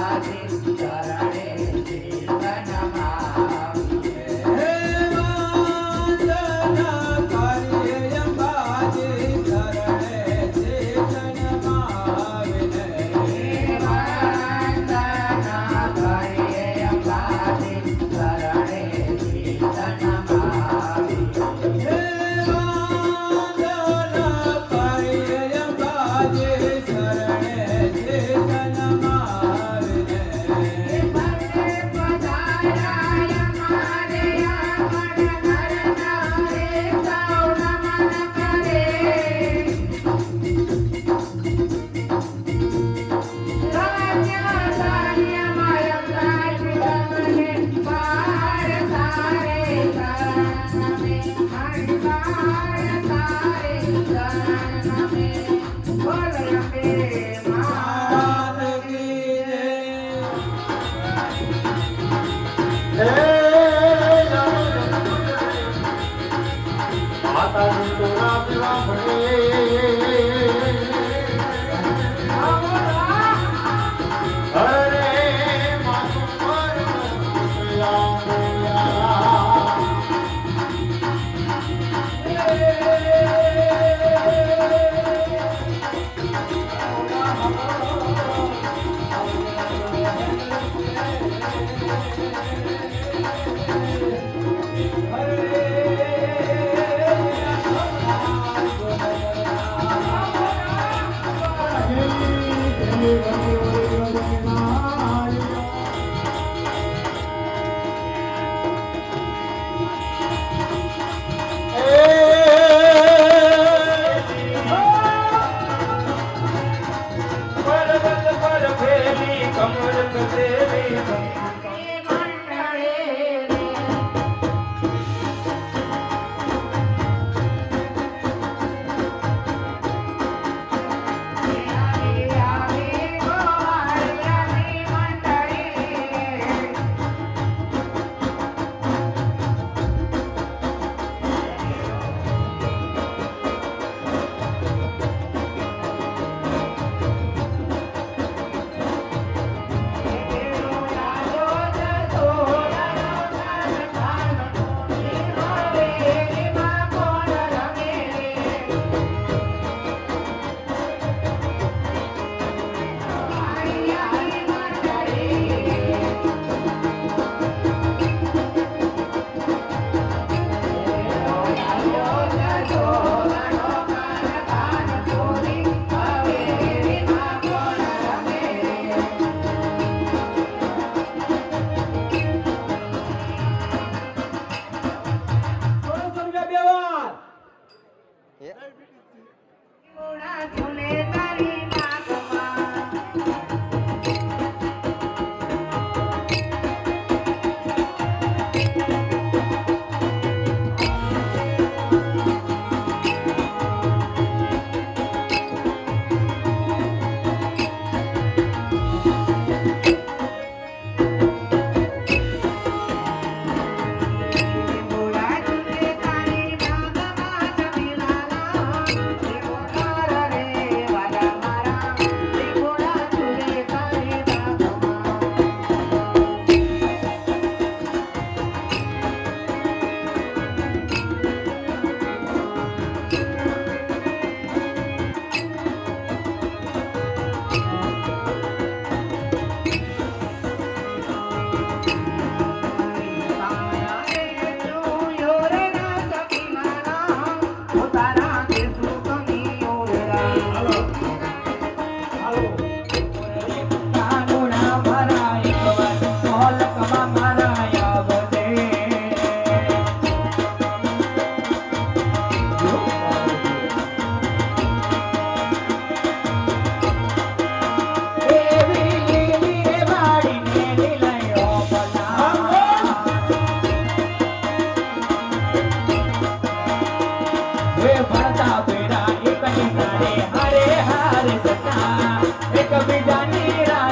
Hare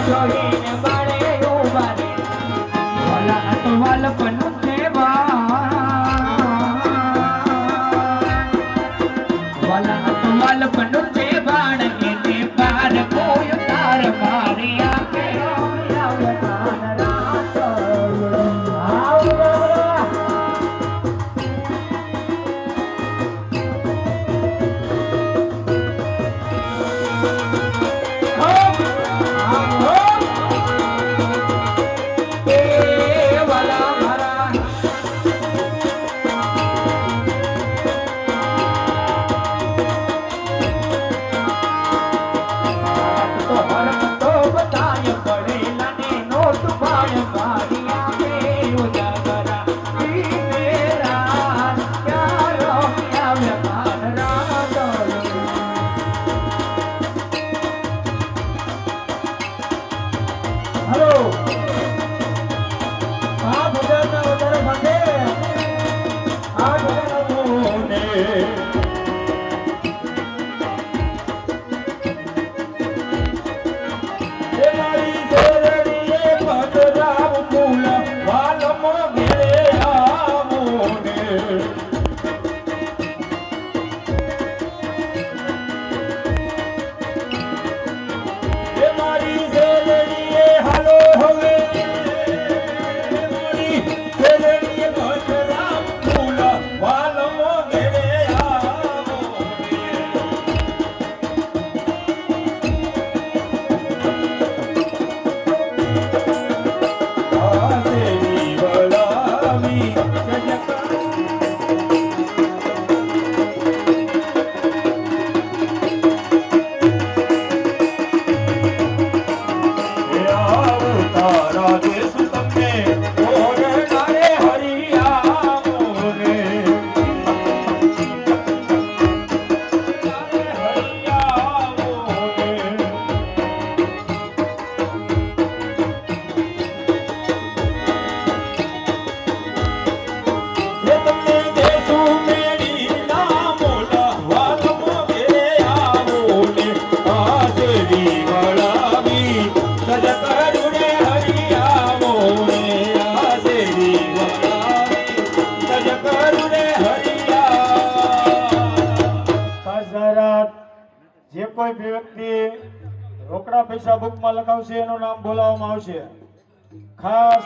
જોઈને બાળે ઉભા રે વાલા અતવાલ પનું છે વાલા અતવાલ પનું છે બાણ એને પાર કોઈ તાર મારી આંખે આવે કાન રાત જે કોઈ વ્યક્તિ રોકડા પૈસા બુકમાં લખાવશે એનું નામ બોલાવવામાં આવશે ખાસ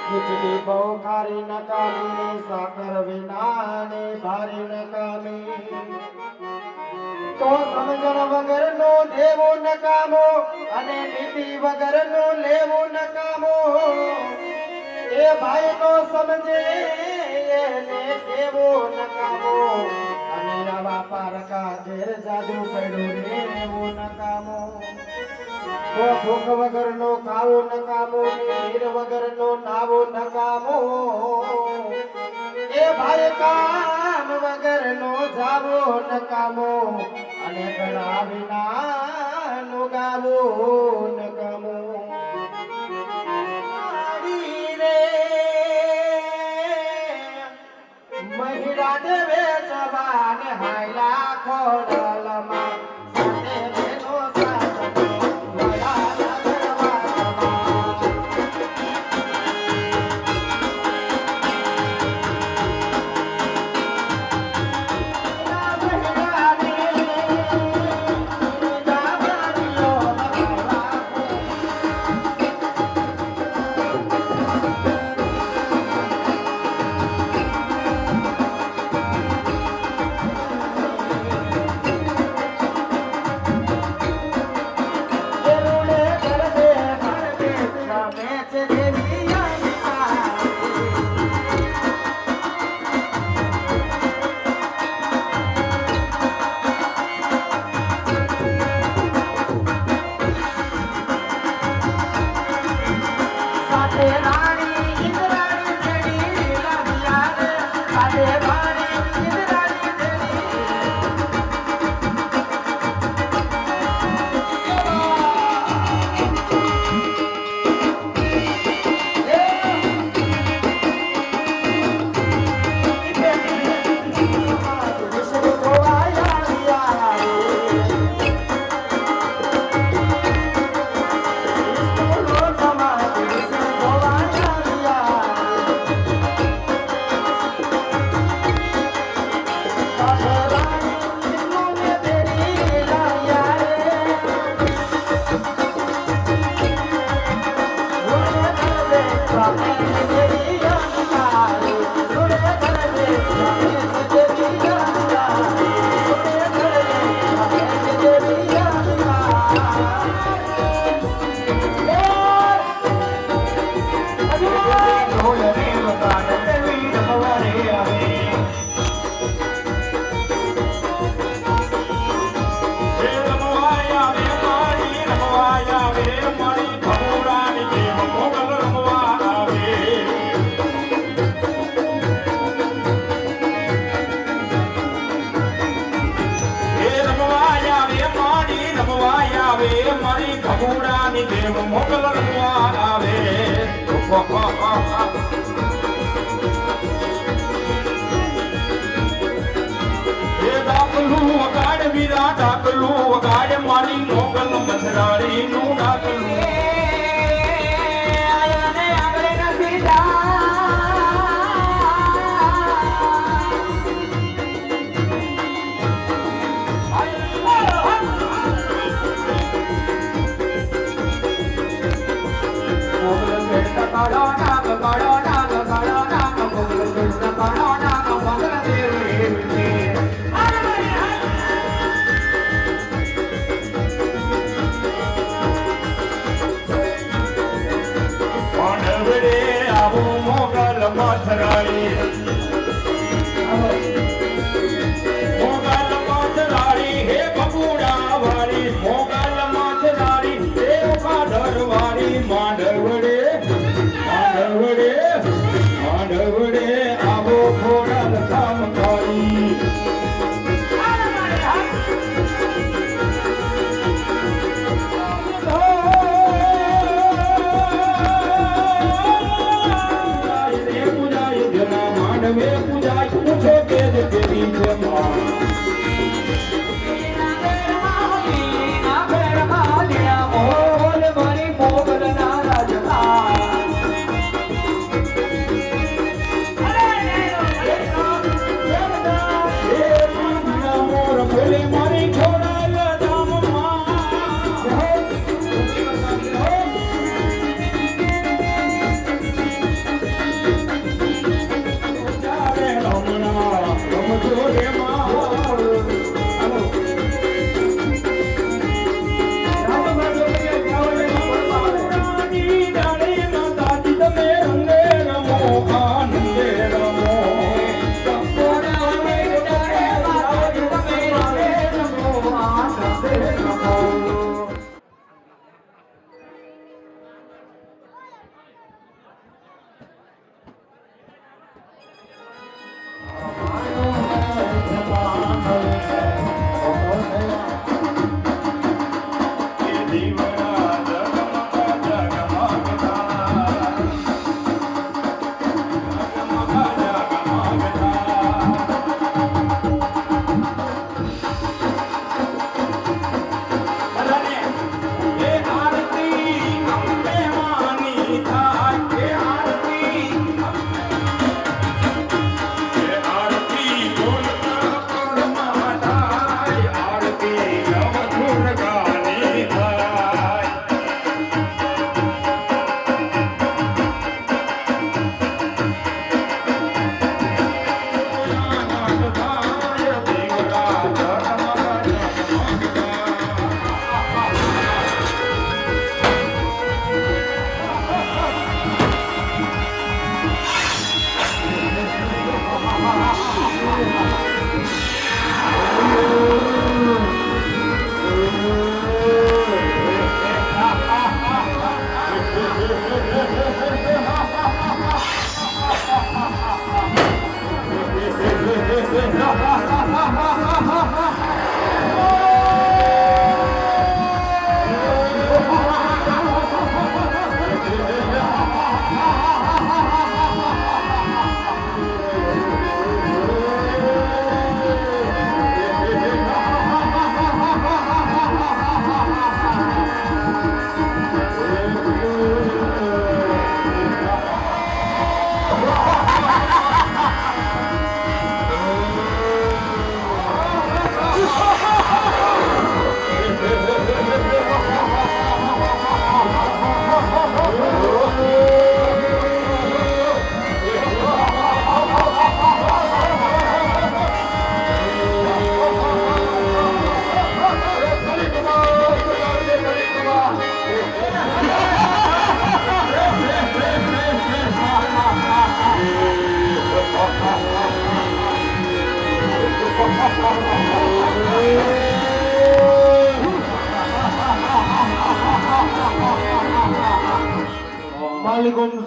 ખીચડી બહુ ખારી નકામી, સાકર વિનાની ભારી નકામી. તો સમજણ વગરનો દેવો નકામો અને નીતિ વગરનો લેવો નકામો. એ ભાઈ નો સમજે એને દેવો નકામો અને આવા પારકા ઘેર જાદુ પડ્યું રે એવો નકામો. તો ભૂખ વગરનો ખાવો નકામો, નીર વગરનો નાવો નકામો. એ ભાઈ કામ વગરનો જાવો નકામો અને ગળા વિનાનો ગાવો નકામો. રે મહિલા દેવે જવાન હાયલા ખોડલમાં સાથે બેનો સાથનો વડાલા દરવાજામાં. ભગુડાની દેવ મોકલ આવે ડાકલું વગાડ વીરા ડાકલું વગાડ મારી મોગલ મથરાળી નું ડાકલું મથરાળી મોગલ મથરાળી હે ભગુડા વાળી મોગલ મથરાળી હે ભાદર વાળી માંડવડે આવો ખોડા કામ કરી માંડવે પૂજાય પૂછો કે તેરી જમા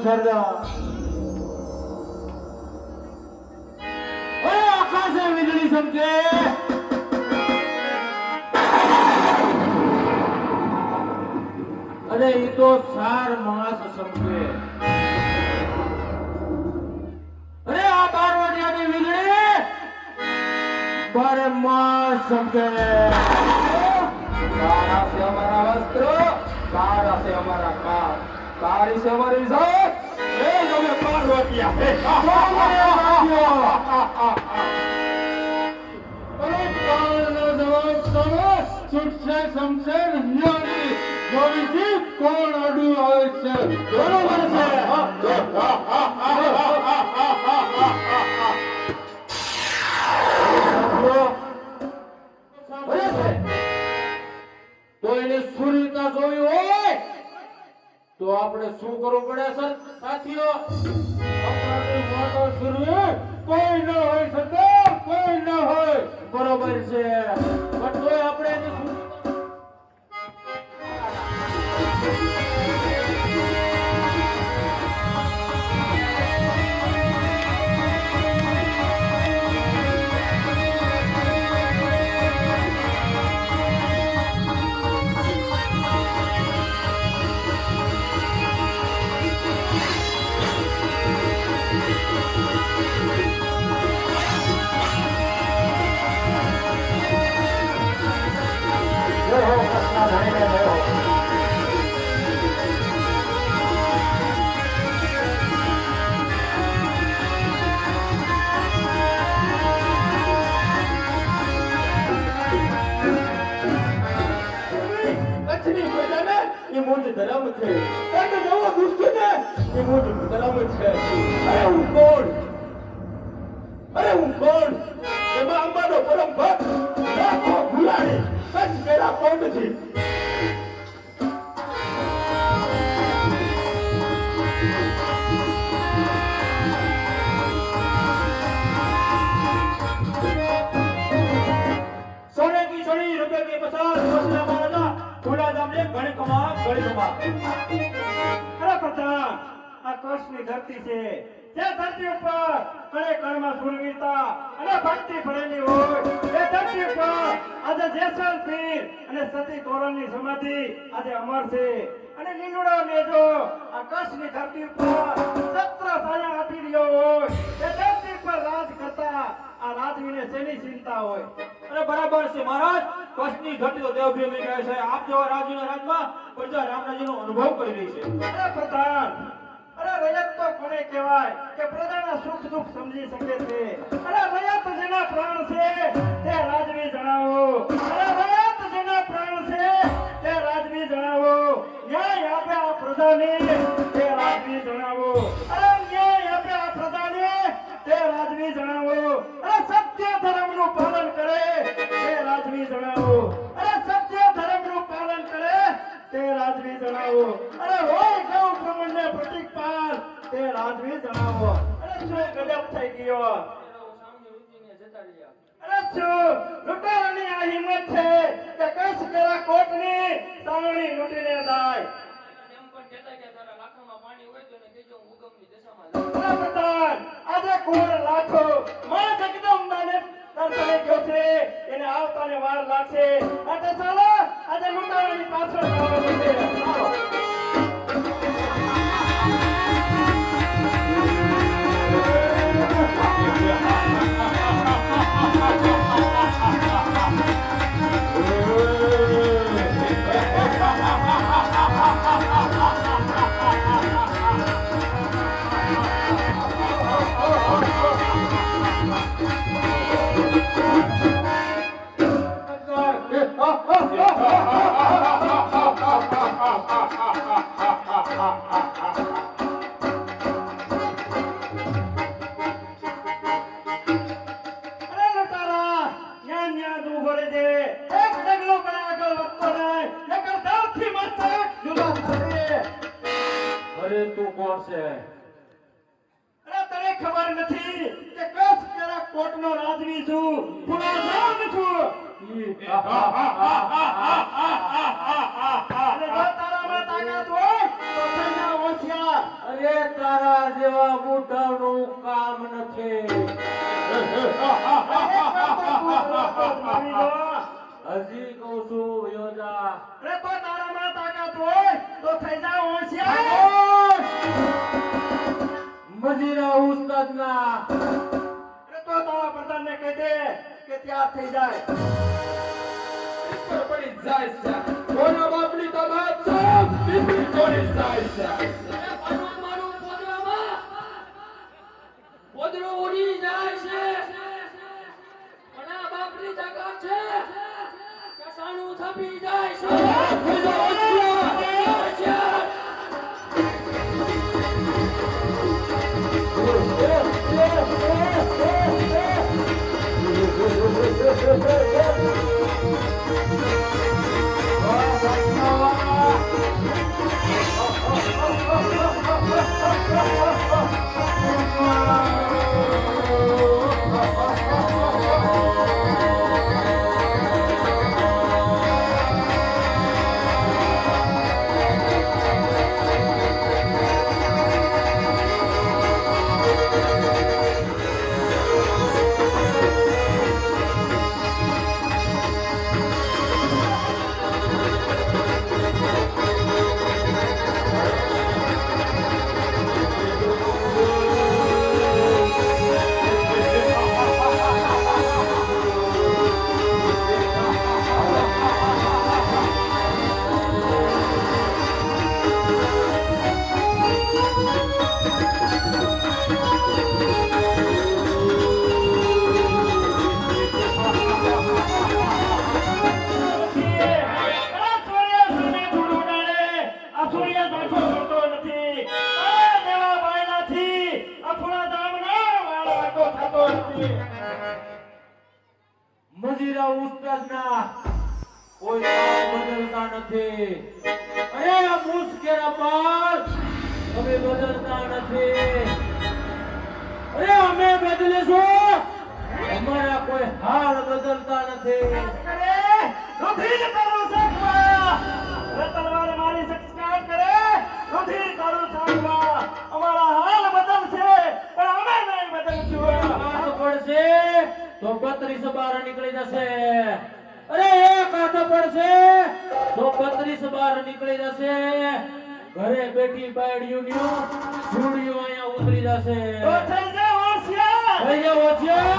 સરદાર ઓય આકાશે વીજળી ચમકે અરે ઈ તો સાર માસ ચમકે અરે આ બારવટિયાની વીજળી બારે માસ ચમકે कारा से हमारा वस्त्र, कारा से हमारा कार, कारी से हमारी इज्जत, ये जो मैं पार्वतिया है। અરે કાળનો જવાબ તમે છૂટશે શમશેર ન્યાની જોઈથી કોણ અડું આવે છે બરોબર છે તો એને સુરતા જોયું હોય તો આપણે શું કરવું પડે સર સાથીઓ આપણાથી મોટો સુરવીર કોઈ ન હોય સરદાર કોઈ ન હોય બરોબર છે પણ તોય આપણે એને ये मुझे धर्म थे, अरे नवा दुष्ट है, ये मुझे धर्म है। अरे वो कौन? अरे वो कौन? ये माँ अम्मा नो परम भक्त, लाखों भुलाने, सच मेरा कौन थी? सोने की छड़ी रुपए के 50 मसला महाराजा खुला दामले घणे कमा घड़ी कमा अरे प्रधान આ કચ્છની ધરતી છે જે ધરતી ઉપર કણે કણમાં સુરવીરતા અને ભક્તિ ભરેલી હોય એ ધરતી ઉપર આજે જેસલ પીર અને સતી તોરણની સમાધિ આજે અમર છે અને લીલુડો નેજો આ કચ્છની ધરતી ઉપર સત્ર સાયા આપી રહ્યો હોય એ ધરતી પર રાજ કરતા આ રાજવીને શેની ચિંતા હોય અરે બરાબર છે મહારાજ કચ્છની ધરતી તો દેવભૂમિ કહે છે આપ જેવા રાજ્યના રાજમાં પ્રજા રામરાજ્યનો અનુભવ કરી રહી છે અરે પ્રધાન અરે રયત તો કોને કહેવાય કે પ્રજાના સુખ દુઃખ સમજી શકે છે અરે રયત જેના પ્રાણ છે તે રાજવી જણાવો અરે રયત જેના પ્રાણ છે તે રાજવી જણાવો ન્યાય આપે આ પ્રજાને તે રાજવી જણાવો અરે ન્યાય આપે આ પ્રજાને તે રાજવી જણાવો અરે સત્ય ધર્મનું પાલન કરે તે રાજવી જણાવો અરે સત્ય ધર્મનું પાલન કરે તે રાજવી જણાવો અરે હોય ગૌ બ્રહ્મણને પ્રતિકપાલ તે રાજવી જણાવો અરે શું ગજબ થઈ ગયો અરે શું લૂંટારાની આ હિંમત છે કે કચ્છ કેરા કોટની સાવણી લૂંટીને જાય અરે પ્રધાન આજે કુંવર લાખો માં જગદંબાને દર્શને ગયો છે એને આવતાને વાર લાગશે એટલે ચાલો આજે લૂંટારાની પાછળ જવાનું છે ચાલો તારામાં તાકાત હોય તો થઈ જા હોશિયાર. અરે તારા જેવા બુઢાનું કામ નથી. મારી લો. હજી કહું છું યોજા. અરે તો તારામાં તાકાત હોય તો થઈ જા હોશિયાર. મજીરા ઉસ્તાદના અરે તો તારા પ્રધાનને કહી દે કે તૈયાર થઈ જાય. પડી જાય છે. કોના બાપની તમાર સબ બીબી ચોરી જાય છે. પોદળું ઉડી જાય છે. કોના બાપની જગા છે. કસાણું થપી જાય છે. મજીરા ઉસ્તાદના કોઈ કામ બદલતા નથી. અરે આ મુશ્કેલા પાર અમે બદલતા નથી. અરે અમે બદલીશું. અમારા કોઈ હાલ બદલતા નથી. અરે રુધિર તારું સાંભળવા. અરે તલવાર મારી સંસ્કાર કરે. રુધિર તારું સાંભળવા. અમારા હાલ બદલશે પણ અમે નહીં બદલશું. હાથ પડશે તો 32 બહાર નીકળી જશે. અરે એક હાથ પડશે તો 32 બહાર નીકળી જશે. ઘરે બેઠી બાયડીઓની છોડીઓ અહીંયા ઉતરી જશે. તો થઈ જા હોશિયાર. થઈ જાઓ હોશિયાર.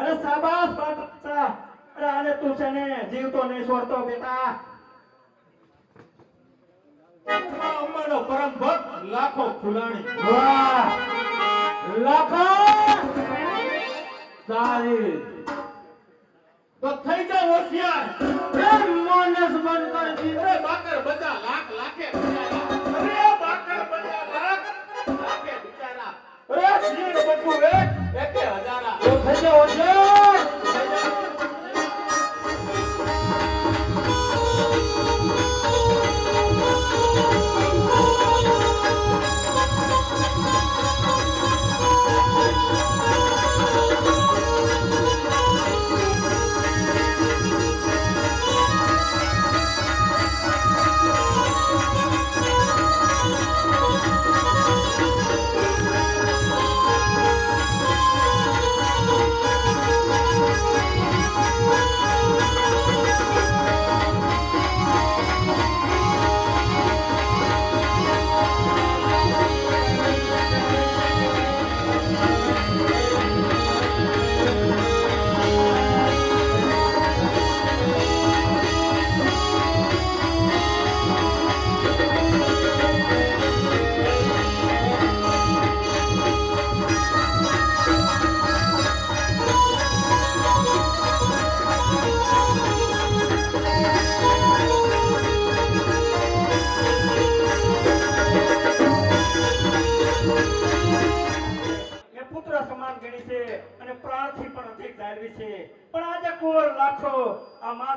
અરે શાબાશ બાદશાહ. અરે આને તું છે ને જીવતો નહીં છોડતો બેટા. અમારો પરમ ભક્ત લાખો ફુલાણી. વાહ લાખો તારી તો થઈ જાવ હોશિયાર. માનસ બંધ કરી દી. અરે બાકર બધા લાખ લાખે બિચારા. અરે બાકર બન્યા લાખ લાખે બિચારા. અરે શીર બધું એક ઓછે ઓછે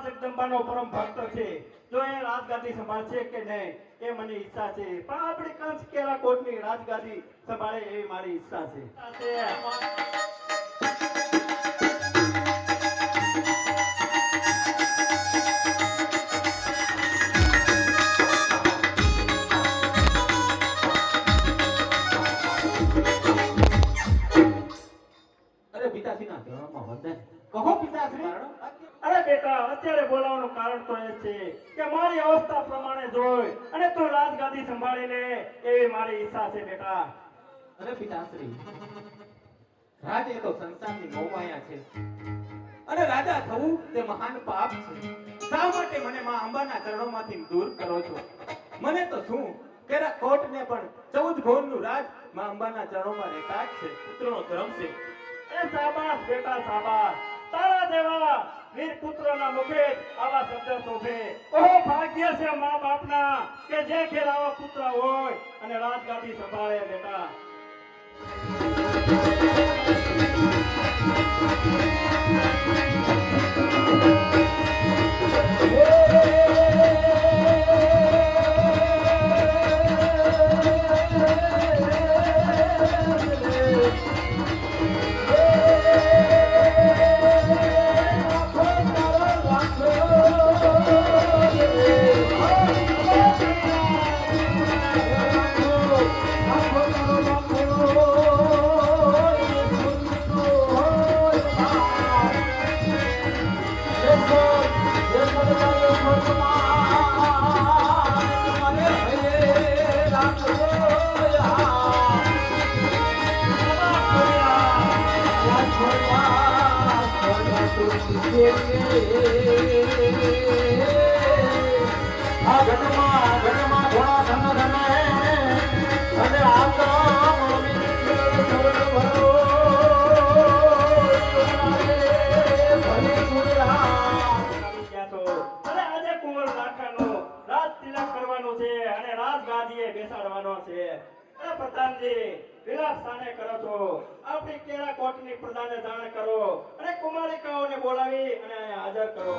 જગદંબાનો પરમ ભક્ત છે. જો એ રાજગાદી સંભાળશે કે નહીં એ મને ઈચ્છા છે, પણ આપણી કંસ કેરા કોટની રાજગાદી સંભાળે એવી મારી ઈચ્છા છે. અરે પિતાશ્રીના ચરણોમાં વંદન. કહો પિતાશ્રી. અરે બેટા, અત્યારે બોલાવવાનું કારણ તો એ છે કે મારી અવસ્થા પ્રમાણે જોઈ અને તું રાજગાદી સંભાળી લે એવી મારી ઈચ્છા છે બેટા. અરે પિતાશ્રી, રાજ એ તો સંસારની મોહમાયા છે અને રાજા થવું તે મહાન પાપ છે. શા માટે મને માં અંબાના ચરણોમાંથી દૂર કરો છો? મને તો શું કેરા કોટને પણ 14 ભુવનનું રાજ માં અંબાના ચરણોમાં રહેતા જ છે. પુત્રનો ધર્મ છે. એ શાબાશ બેટા શાબાશ. તારા જેવા વીર પુત્રના મુખે આવા શબ્દ શોભે. ઓહો ભાગ્ય છે મા બાપના કે જે ઘેર આવા પુત્ર હોય અને રાજગાદી સંભાળે બેટા. આપણી કેરા કોટની પ્રજાને જાણ કરો અને કુમારિકાઓને બોલાવી અને અહીંયા હાજર કરો.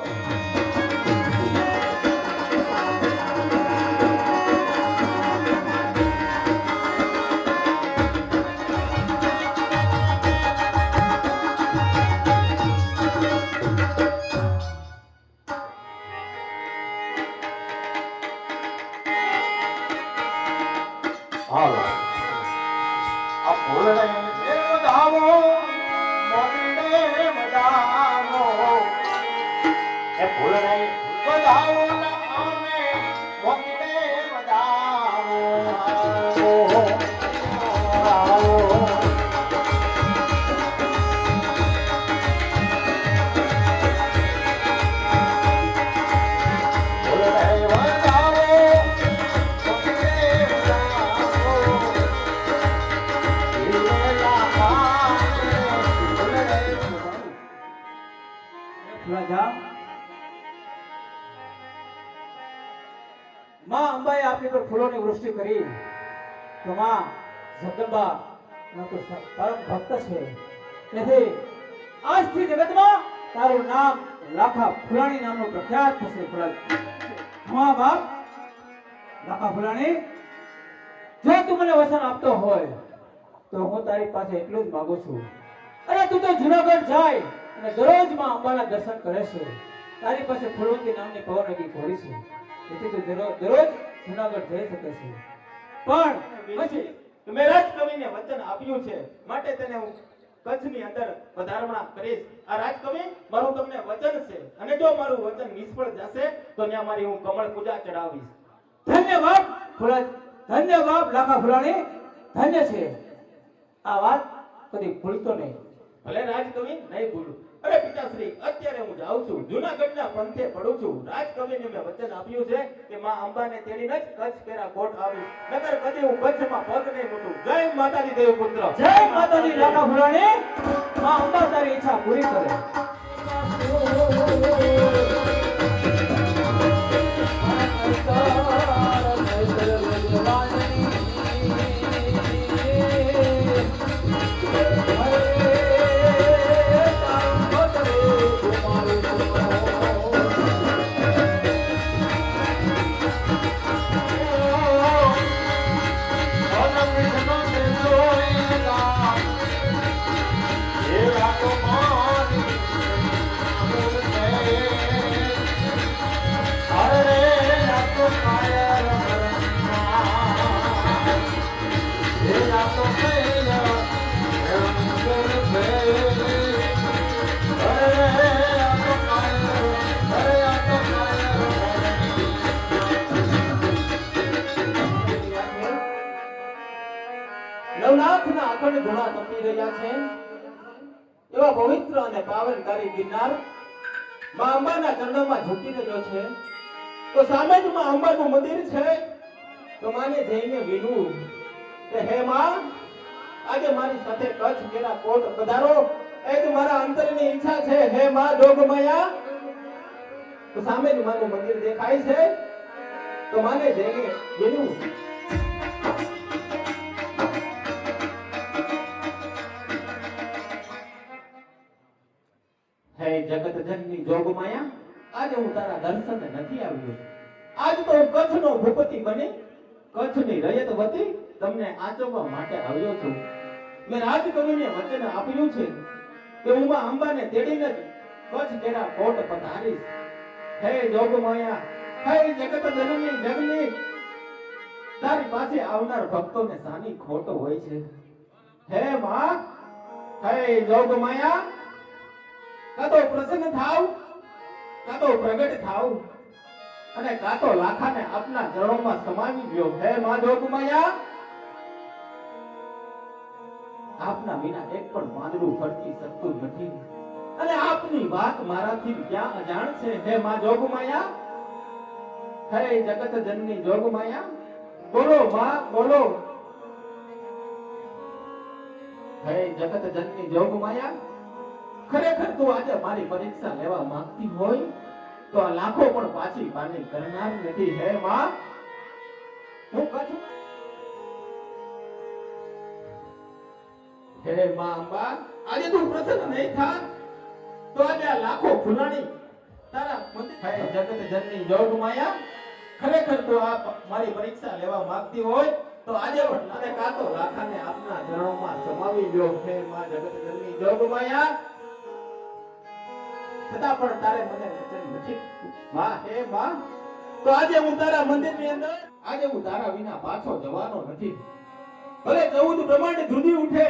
માં અંબાએ આપની પર ફૂલોની વૃષ્ટિ કરી તો માં જગદંબા પરમ ભક્ત છે. તેથી આજથી જગતમાં તારું નામ લાખા ફુલાણી નામનું પ્રખ્યાત થશે ફુલાણી. હા બાપ લાખા ફુલાણી, જો તું મને વચન આપતો હોય તો હું તારી પાસે એટલું જ માંગુ છું. અરે તું તો જુનાગઢ જાય અને દરરોજ માં અંબાના દર્શન કરે છે. તારી પાસે ફૂલવંતી નામની પવનગી ઘોડી છે, તેથી તું દરરોજ જુનાગઢ જઈ શકે છે. પણ પછી મેં રાજકવિને વચન આપ્યું છે માટે તેને હું કચ્છની અંદર વધારણા કરીશ. આ રાજકવિ મારું તમને વચન છે અને જો મારું વચન નિષ્ફળ જશે તો ત્યાં મારી હું કમળ પૂજા ચડાવીશ. ધન્ય બાપ ફુલાણી, ધન્ય બાપ લાખા ફુલાણી, ધન્ય છે. આ વાત કદી ભૂલતો નહીં. ભલે રાજકવિ નહીં ભૂલું. અરે પિતાશ્રી, અત્યારે હું જાઉં છું, જૂનાગઢના પંથે પડું છું. રાજકવિને મેં વચન આપ્યું છે કે માં અંબાને તેડીને જ કચ્છ કેરા કોટ આવીશ, નકર કદી હું કચ્છમાં પગ નહીં મૂકું. જય માતાજી દેવપુત્ર. જય માતાજી લાખા ફુલાણી. માં અંબા તારી ઈચ્છા પૂરી કરે. નવનાથના અખંડ ધુણા તપી રહ્યા છે એવા પવિત્ર અને પાવનકારી ગિરનાર માં અંબાના ચરણોમાં ઝૂકી રહ્યો છે. તો સામે જ માં અંબાનું મંદિર છે. તો માને જઈને વિનું કે હે માં, આજે મારી સાથે કચ્છ કેરા કોટ પધારો, એ જ મારા અંતરની ઈચ્છા છે. હે માં જોગમાયા. તો સામે જ માનું મંદિર દેખાય છે. તો માને જઈને વિનું હે જગત જનની જોગમાયા, આજે હું તારા દર્શને નથી આવ્યો. આજ તો હું કચ્છનો ભૂપતિ બની કચ્છની રયત વતી તમને આચરવા માટે આવ્યો છું. મેં રાજકવિને વચન આપ્યું છે કે હું માં અંબાને તેડીને જ કચ્છ કેરા કોટ પધારીશ. હે જોગમાયા, હે જગત જનની જગની, તારી પાસે આવનાર ભક્તોને સાની ખોટ હોય છે. હે માં, હે જોગમાયા, કાં તો પ્રસન્ન થાવ, કાં તો પ્રગટ થાવ અને કાં તો લાખાને આપના ચરણોમાં સમાવી ગયો. હે માં જોગમાયા, આપના વિના એક પણ પાંદડું ફરકી શકતું નથી અને આપની વાત મારાથી ક્યાં અજાણ છે. હે માં જોગમાયા, હે જગત જનની જોગમાયા, બોલો માં બોલો. હે જગત જનની જોગમાયા, ખરેખર તું આજે મારી પરીક્ષા લેવા માંગતી હોય તો આ લાખો પણ પાછી પાની કરનાર નથી. હે માં, હું કચ્છ હે માં અંબા, આજે તું પ્રસન્ન નહીં થા તો આજે આ લાખો ફુલાણી તારા મંદિર. હે જગત જનની જોગમાયા, ખરેખર તું આ મારી પરીક્ષા લેવા માંગતી હોય તો આજે પણ તારે કાતો લાખાને આપના ચરણોમાં સમાવી લ્યો. હે માં જગત જનની જોગમાયા, છતાં પણ તારે મને વચન નથી. માં, હે માં, તો આજે હું તારા મંદિરની અંદર, આજે હું તારા વિના પાછો જવાનો નથી. ભલે 14 બ્રહ્માંડ ધ્રુજી ઉઠે,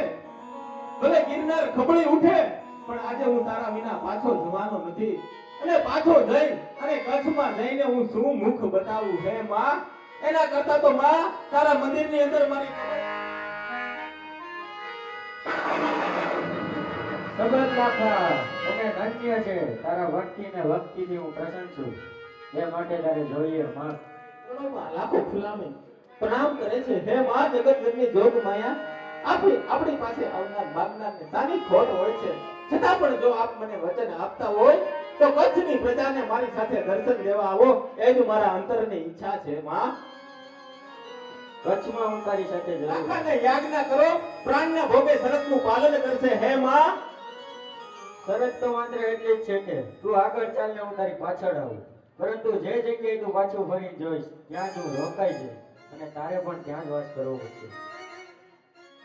ભલે ગિરનાર ખબળી ઉઠે, પણ આજે હું તારા વિના પાછો જવાનો નથી. અને પાછો જઈ અને કચ્છમાં જઈને હું શું મુખ બતાવું. હે માં, એના કરતા તો માં તારા મંદિરની અંદર મારી સબત લાખા, તને ધન્ય છે. તારા ભક્તિ ને ભક્તિથી હું પ્રસન્ન છું. એ માટે તારે જોઈએ માં. લાખો ફુલાણી પ્રણામ કરે છે. હે માં જગત જનની જોગ માયા, આપણી પાસે આવનાર માગનારને સાની ખોટ હોય છે, છતાં પણ જો આપ મને વચન આપતા હોય તો કચ્છની પ્રજાને મારી સાથે દર્શન દેવા આવો, એ જ મારા અંતરની ઈચ્છા છે. માં, કચ્છમાં હું તારી સાથે જઉં. લાખાને યાજ્ઞા કરો, પ્રાણના ભોગે શરતનું પાલન કરશે. હે માં, શરત તો માત્ર એટલી જ છે કે તું આગળ ચાલ ને હું તારી પાછળ આવું, પરંતુ જે જગ્યાએ તું પાછું ફરી જોઈશ ત્યાં તું રોકાઈ છે અને તારે પણ ત્યાં જ વાસ કરવો પડશે.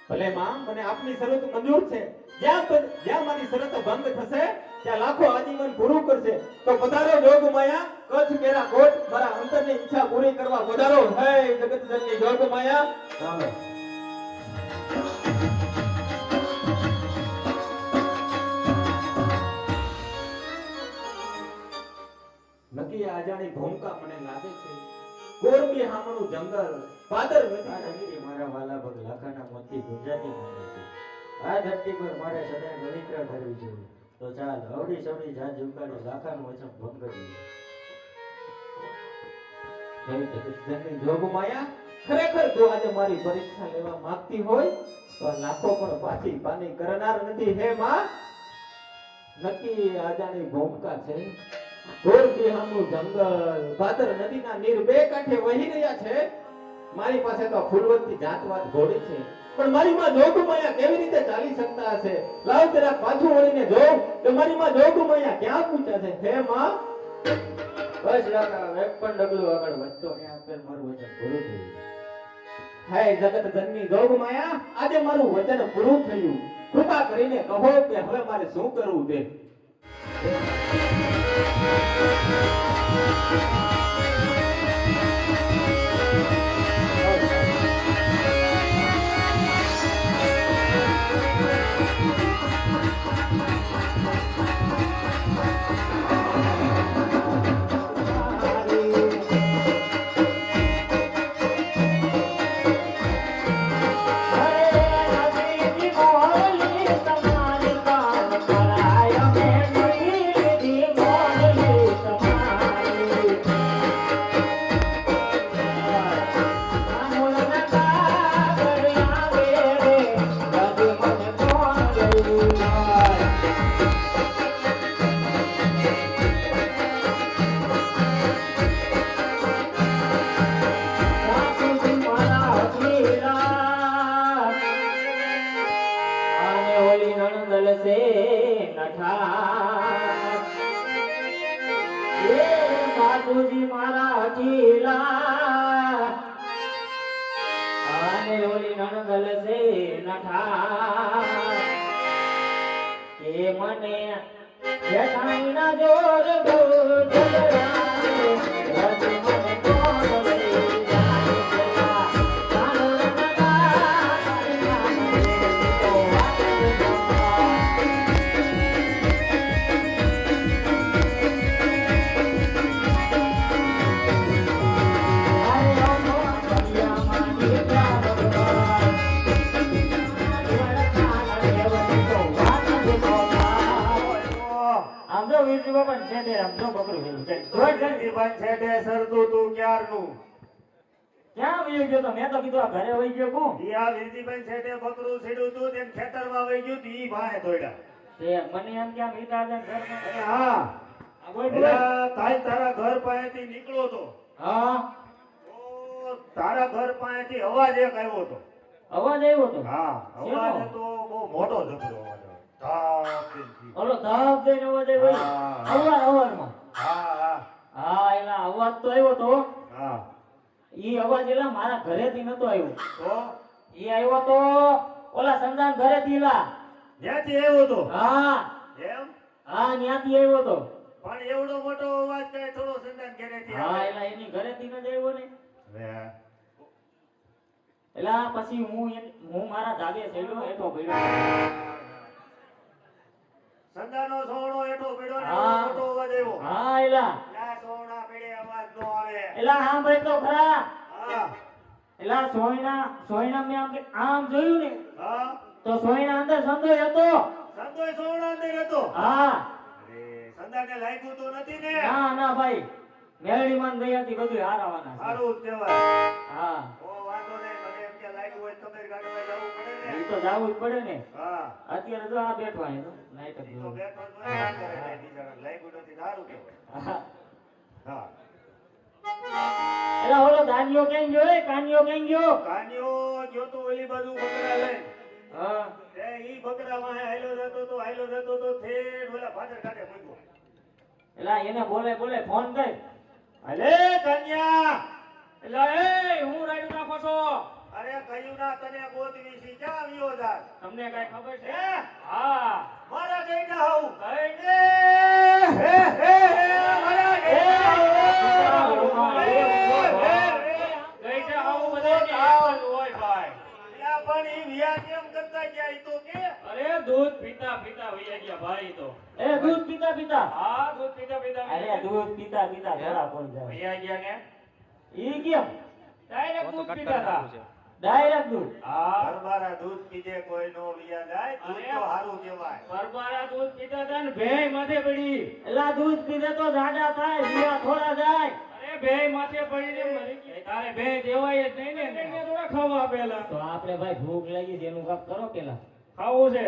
ભલે માં, મને આપની શરત મંજૂર છે. જ્યાં મારી શરત ભંગ થશે ત્યાં લાખો આજીવન પૂરું કરશે. તો પધારો જોગ માયા, કચ્છ કેરા કોટ, મારા અંતરની ઈચ્છા પૂરી કરવા પધારો. હે જગતજનની જોગ માયા. ચાલો. નક્કી આજાણી ભૂમકા મને લાગે છે. ગોરબી હામણું જંગલ, પાદર નદી. નદી મારા વાલા ભગ લાખાના મોતી ગુંજાતી માંગે છે. આ ધરતી પર મારે સદાય પવિત્ર કરવી જોઈએ. તો ચાલ અવડી સવડી જાત ઝુકાડી લાખાનું વચન ભંગ કરીએ. હે જગતજનની જોગ માયા, ખરેખર તું આજે મારી પરીક્ષા લેવા માંગતી હોય તો લાખો પણ પાછી પાની કરનાર નથી. હે માં, નક્કી આજાણી ભૂમકા છે. ગોરબી હામણું જંગલ, પાદર નદીના નીર બે કાંઠે વહી રહ્યા છે. મારી પાસે તો ફૂલવંતી જાતવાત ઘોડી છે, પણ મારી માં જોગમાયા કેવી રીતે ચાલી શકતા હશે? લાવ જરા પાછું વળીને જોઉં કે મારી માં જોગમાયા ક્યાં પૂછ્યા છે. હે માં, બસ લાખા, એક પણ ડગલું આગળ વધતો ને આપેલ મારું વચન પૂરું થયું. હે જગત જનની જોગમાયા, આજે મારું વચન પૂરું થયું. કૃપા કરીને કહો કે હવે મારે શું કરવું તે. સાસુજી મારા હઠીલા અને ઓલી નણંદલ છે નઠા એ મને જેઠાણી ના જોર ક્યાં વહી ગયો તો? મેં તો કીધું આ ઘરે વહી ગયો કોણ? તે મને એમ ક્યાં મીઠા છે ઘરમાં? આ બોલ બોલ. તારા ઘર પાસેથી નીકળો તો હા તારા ઘર પાસેથી અવાજ એક આવ્યો હતો. અવાજ આવ્યો તો? હા, અવાજ તો બહુ મોટો જબરો અવાજ હતો. ધાપ દઈને. ઓલો ધાપ દઈને અવાજ આવ્યો. હા. અવાજમાં હા હા હા એલા અવાજ તો આવ્યો તો. હા. ઈ અવાજ એલા મારા ઘરેથી નતો આવ્યો. તો ઈ આવ્યો તો ઓલા સંદાન ઘરેથી એલા. જ્યાંથી આવ્યો તો હા એમ હા ત્યાંથી આવ્યો તો. પણ એવડો મોટો અવાજ કઈ થોડો સંતાન ઘરેથી હા આવે? એલા એની ઘરેથી ન જ આવ્યો ને. લે. એલા પછી હું મારા ધાબે ચડ્યો હેઠો પડ્યો. સંતાનો સોણો એઠો પડ્યો ને હા. એવડો મોટો અવાજ આવ્યો. હા એલા લા સોણા પડે અવાજ નો આવે. એલા સાંભળ તો ખરા. હા એલા સોયણા મેં આમ જોયું ને હા. તો સોયણા અંદર સંતોષ હતો. સંતોય સોણા અંદર હતો. હા અરે સંતાને લાગ્યું તો નથી ને? ના ના ભાઈ મેરડીમાં ને દયાથી બધું હારાવાના છે. સારું જ કહેવાય. હા ઓ વાંધો નહીં, મને એમ કે લાગ્યું હોય તો તમે ગાડીમાં જવું પડે એ ને. તો જાવું જ પડે ને. હા. અત્યારે તો આ બેઠો અહીં તો લાઈટ જ ઈ તો જોઉં. બેઠો જ હોય, ના કરે કઈ બીજાને. લાગ્યું નથી, સારું કહેવાય. હા. હા. એલા ઓલો દાનિયો ક્યાં ગયો? કાનિયો ક્યાં ગયો? કાન્યો ગયો તો ઓલી બાજુ બકરા લઈને. હા એ ઈ બકરામાં હાયલો જતો તો થેડ ઓલા ફાદર કાઢે મૂક્યો. એલા એને બોલે ફોન કર. અલે કન્યા, એટલે એ હું રાડ્યું નાખો છો અરે કયું ના તને ગોતવી છે, ક્યાં આવ્યો જા? તમને કઈ ખબર છે હે? હા મારા ગઈડા હાઉ. કઈને હે હે હે મારા ગઈડા હાઉ. ગઈ છે આવું બધે કે એક જ હોય ભાઈ. યા પણ ઈ વિયા કેમ કરતા ગયા ઈ તો કે? અરે દૂધ પીતા પીતા વૈયા ગયા ભાઈ તો. એ દૂધ પીતા હા દૂધ પીતા પીતા અરે દૂધ પીતા ધોળા પડી જાય. વૈયા ગયા ને ઈ કેમ? ડાયરેક્ટ દૂધ પીતા હતા. ડાયરેક્ટ દૂધ. હા હરબારા દૂધ પીજે કોઈ નો વિયા જાય, દૂધ તો હારું કહેવાય. પરબારા દૂધ પીતા હતા ને ભેય માથે પડી. એલા દૂધ પીને તો જાડા થાય, જીવા થોડા જાય. અરે ભેય માથે પડી ને મરી ગઈ. તારે ભેય દેવાય જ નહીં ને એને થોડા ખાવા આપેલા. તો આપણે ભાઈ ભૂખ લાગી છે એનું કાપ કરો પેલા. ખાવું છે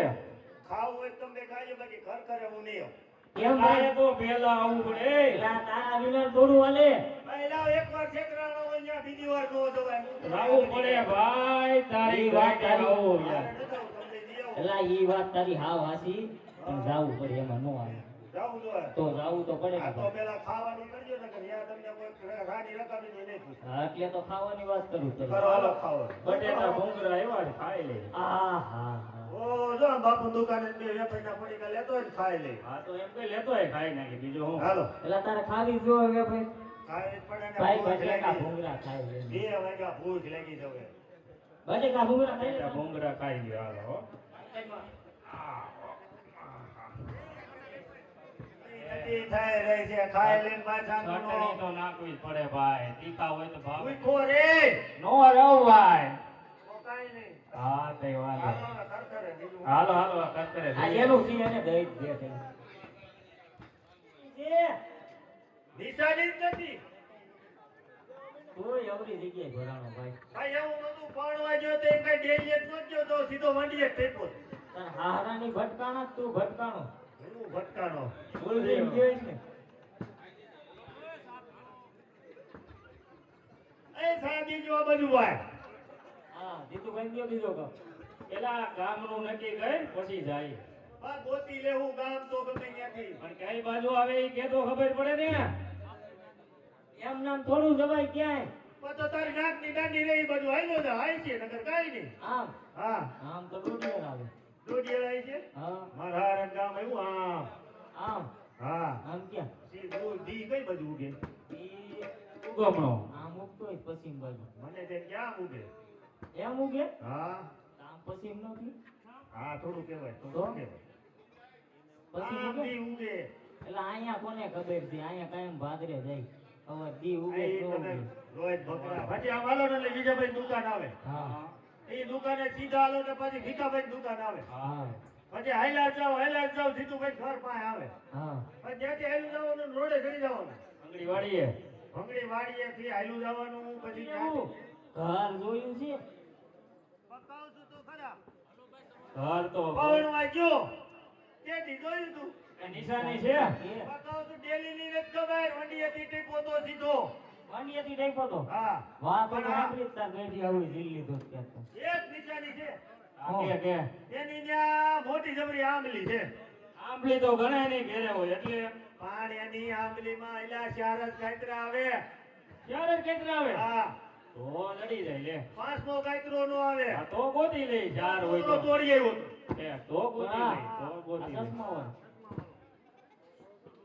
ખાવું હોય તો તમે ખાઈએ, બાકી ઘર કરે હું નહીં. કેમ તારે ભાઈ? તો પેલા આવવું પડે. એલા તારા વિના થોડું હાલે. પહેલા એકવાર છેતરાનો હોય ત્યાં બીજી વાર નો જવાય. આવવું પડે ભાઈ તારી વાત આવું યાર. તમને દી આવો. એલા ઈ વાત તારી હાવ હાસી, પણ જાવું પડે એમાં નો આવે. જાવું જોઈએ. તો જાવું તો પડે આ ને તો ભાઈ. પેલા ખાવાનું કરજો ને કે ત્યાં તમને કોઈ રાની રકાબી નહીં પૂછે. હા, એટલે તો ખાવાની વાત કરું કરો પેલા. હાલો ખાવા. બટેટા ભૂંગળા એવા જ ખાઈ લે. આ હા હા. ઓ જો આ બાપુ દુકાને બે વેપારીના પડીકા લેતો હોય ને ખાઈ લે. હા તો એમ કઈ લેતો હોય ખાઈ નાખી બીજું હું. હાલો એલા તારે ખાવી જો હવે ભાઈ. ખાઈ જ પડે ને. ભાઈ ભૂખ બટેકા લાગી. ભૂંગળા ખાઈ લે. 2 વાગ્યા ભૂખ લાગી જવે. બટેકા ભૂંગળા ખાઈ બટેટા લે. ભૂંગળા ખાઈ લ્યો હાલો હો. નદી થાય રહી છે, ખાઈ લઈને પાછા ચટણી તો નાખવી જ પડે ભાઈ. તીખા હોય તો ભાવ ભૂખો રે. નો રવાય. તો કાંઈ નહીં. હા તે વાંધો હાલો ને, કરકરે બીજું. હાલો હાલો કરતરે આ એનું છે એને દઈ જ દે છે. નિશાની જ નથી. તોય અવરી જગ્યાએ ભરાણો ભાઈ. ભાઈ એવું નતું ભણવા ગયો તો એમ કઈ ડેલી જ નહોતો ગયો તો સીધો મંડીએ જ ટેકો. તાર હારાની ભટકાણા તું ભટકાણો. હું ભટકાનો. બોલ દે એમ કહેવાય છે ને. એ સાદી જો આ બાજુ ભાઈ. હા જીતુભાઈ કયો બીજો કહો. પેલા ગામનું નક્કી કરી પછી જાય. આ ગોતી લેવું ગામ તો ગમે ત્યાંથી. પણ કઈ બાજુ આવે એ કે તો ખબર પડે ને. એમ નામ થોડું જવાય ક્યાંય. પણ તો તારી નાકની દાંડી રહી બધું હાલ્યો છે, હાય છે નકર કાંઈ નહીં. આમ હા આમ તો દોઢિયો આવે. દોઢિયા રહી છે. હા મારા હારા ગામ આવ્યું આમ. આમ હા આમ ક્યાં? સીધું દી કઈ બાજુ ઉગે? ઈ ઉગમણો. આમ ઉગતો હોય પશ્ચિમ બાજુ. મને તે ક્યાં ઉગે? એમ ઉગે? હા આમ પશ્ચિમ નથી. હા થોડું કહેવાય તો? થોડું કહેવાય. પશ્ચિમ આમ ઉગે? દી ઉગે. એટલે અહીંયા કોને ખબર છે? અહીંયા કાયમ ભાદરે જાય. હવે દી ઉગે આ ઈ તો તમે ઉગે. રોજ બકરા. પછી આમ હાલો ને એટલે વિજયભાઈ દુકાન આવે. હા એ દુકાને સીધા હાલો ને પછી ભીખાભાઈ દુકાન આવે. હા પછી હાઈલાર જાવ જીતુભાઈ ઘર પાસે આવે. હા. પછી જ્યાંથી હાઈલું જવાનું રોડે ચડી જવાનું. આંગળી વાળીએ. ભંગડી વાડીએ થી હાઈલું જવાનું પછી એવું? ઘર જોયું છે? બતાવશું તો ખરા. ઘર તો પવનમાં ગયો તેથી જોયું તું. એ નિશાની છે. એ બતાવશું ડેલી ની નથી ખબર વંડીએથી ટીપો તો સીધો. વાંડિયાથી ટાઈપો તો. હા વાહ તો પણ આ સાંભળી જ તાર બેટી આવડી ઝીલ લીધો જ ક્યાંક તો. એક નિશાની છે. આ કે એની ત્યાં મોટી જબરી આંબલી છે. આંબલી તો ઘણા ની ઘેરે હોય એટલે પણ એની આંબલીમાં એલા ચાર જ કાંતરા આવે. ક્યારે કેટલા આવે હા તો લડી જાય લે. 5મો કાંતરો નો આવે. આ તો ગોતી લે ચાર હોય તો તો તોડી આવ્યો તો. એ તો ગોતી લે તો આ ગોતી લે. ચશ્મા હોય.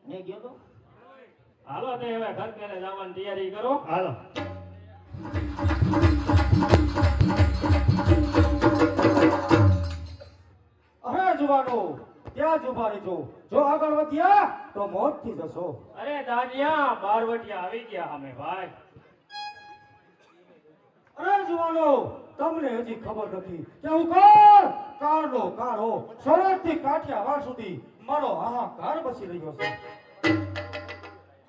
ને ગયો તો? હાલો તે હવે ઘર ઘરે જવાની તૈયારી કરો. હાલો અરે જુવાનો ત્યાં જ ઉભા રહેજો. જો આગળ વધ્યા તો મોતથી જશો. અરે દાદિયા બારવટિયા આવી ગયા અમે ભાઈ. અરે જુવાનો તમને હજી ખબર નથી કે હું કોણ? કાળનો કાળો સૌરાષ્ટ્રથી કાઠિયાવાડ સુધી મારો હાહાકાર બસી રહ્યો છે.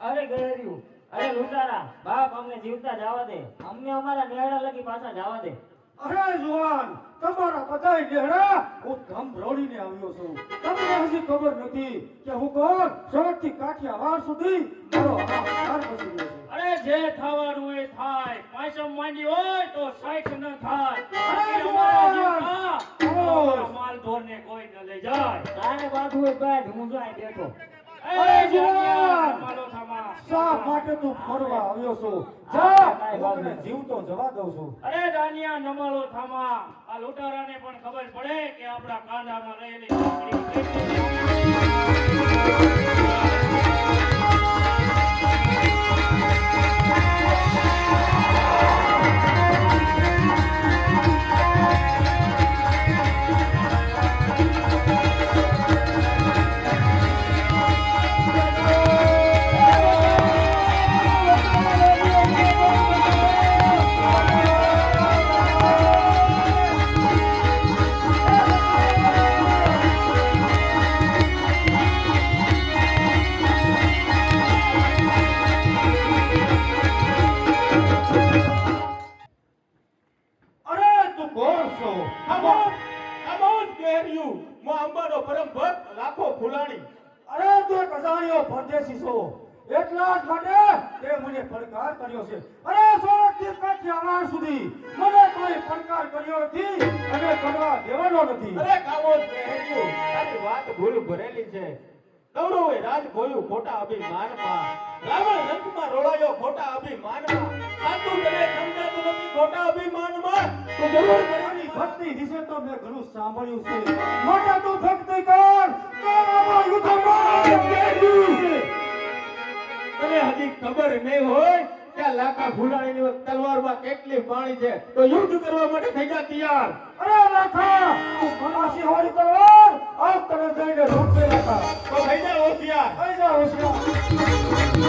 અરે ગયેર્યું, અરે લૂંટારા, બાપ અમને જીવતા જવા દે. અમને અમારા નેહડા લગી પાછા જવા દે. અરે જુવાન તમારા બધાય નેહડા હું ધમ રોડીને આવ્યો છું. તમને હજી ખબર નથી કે હું કોણ? સૌરાષ્ટ્રથી કાઠિયાવાડ સુધી મારો હાહાકાર બસી રહ્યો છે. અરે જે થવાનું એ થાય. પાંચમ માંડી હોય તો 60 ન થાય. અરે અમારા જુવાન! જીવતા અમારા માલ કાઢવું હોય કાઢ, હું જો અહીં બેઠો. અરે જુવાન! તમારો થામા. શા માટે તું ફરવા આવ્યો છો? જા, હું તને જીવતો જવા દઉં છું. અરે દાનિયા નમાલો થામા, આ લૂંટારાને પણ ખબર પડે કે આપણા કાંધામાં રહેલી સાંકળી કેટલી. અરે તું કોણ છો? આમોદ કેર્યું મો અંબાનો પરમ ભક્ત લાખો ફૂલાણી. અરે તું એક અજાણ્યો પરદેશી છો. એટલા જ માટે તે મને પડકાર કર્યો છે. અરે સોરઠથી કાઠિયાવાડ સુધી મને કોઈ પડકાર કર્યો નથી અને કરવા દેવાનો નથી. અરે કામોદ કેર્યું તારી વાત ભૂલ ભરેલી છે. કૌરવે રાજ ગોયું ખોટા અભિમાનમાં, રાવણ રંગમાં રોળાયો ખોટા અભિમાનમાં. સાચું તને સમજાતું નથી ખોટા અભિમાનમાં. તો જરૂર કરવાની ભક્તિ વિશે તો મેં ઘણું સાંભળ્યું છે. માટે તું ભક્તિ કર, કરાવો યુદ્ધ કર. તને હજી ખબર નહીં હોય કે આ લાખા ફૂલાણીની તલવારમાં કેટલી પાણી છે, તો યુદ્ધ કરવા માટે થઈ જા તૈયાર. અરે લાખા, તું મનવાસી હોળી તલવાર આવ તને જઈને લૂંટશે લાખા. તો થઈ જા હોશિયાર. થઈ જા હોશિયાર.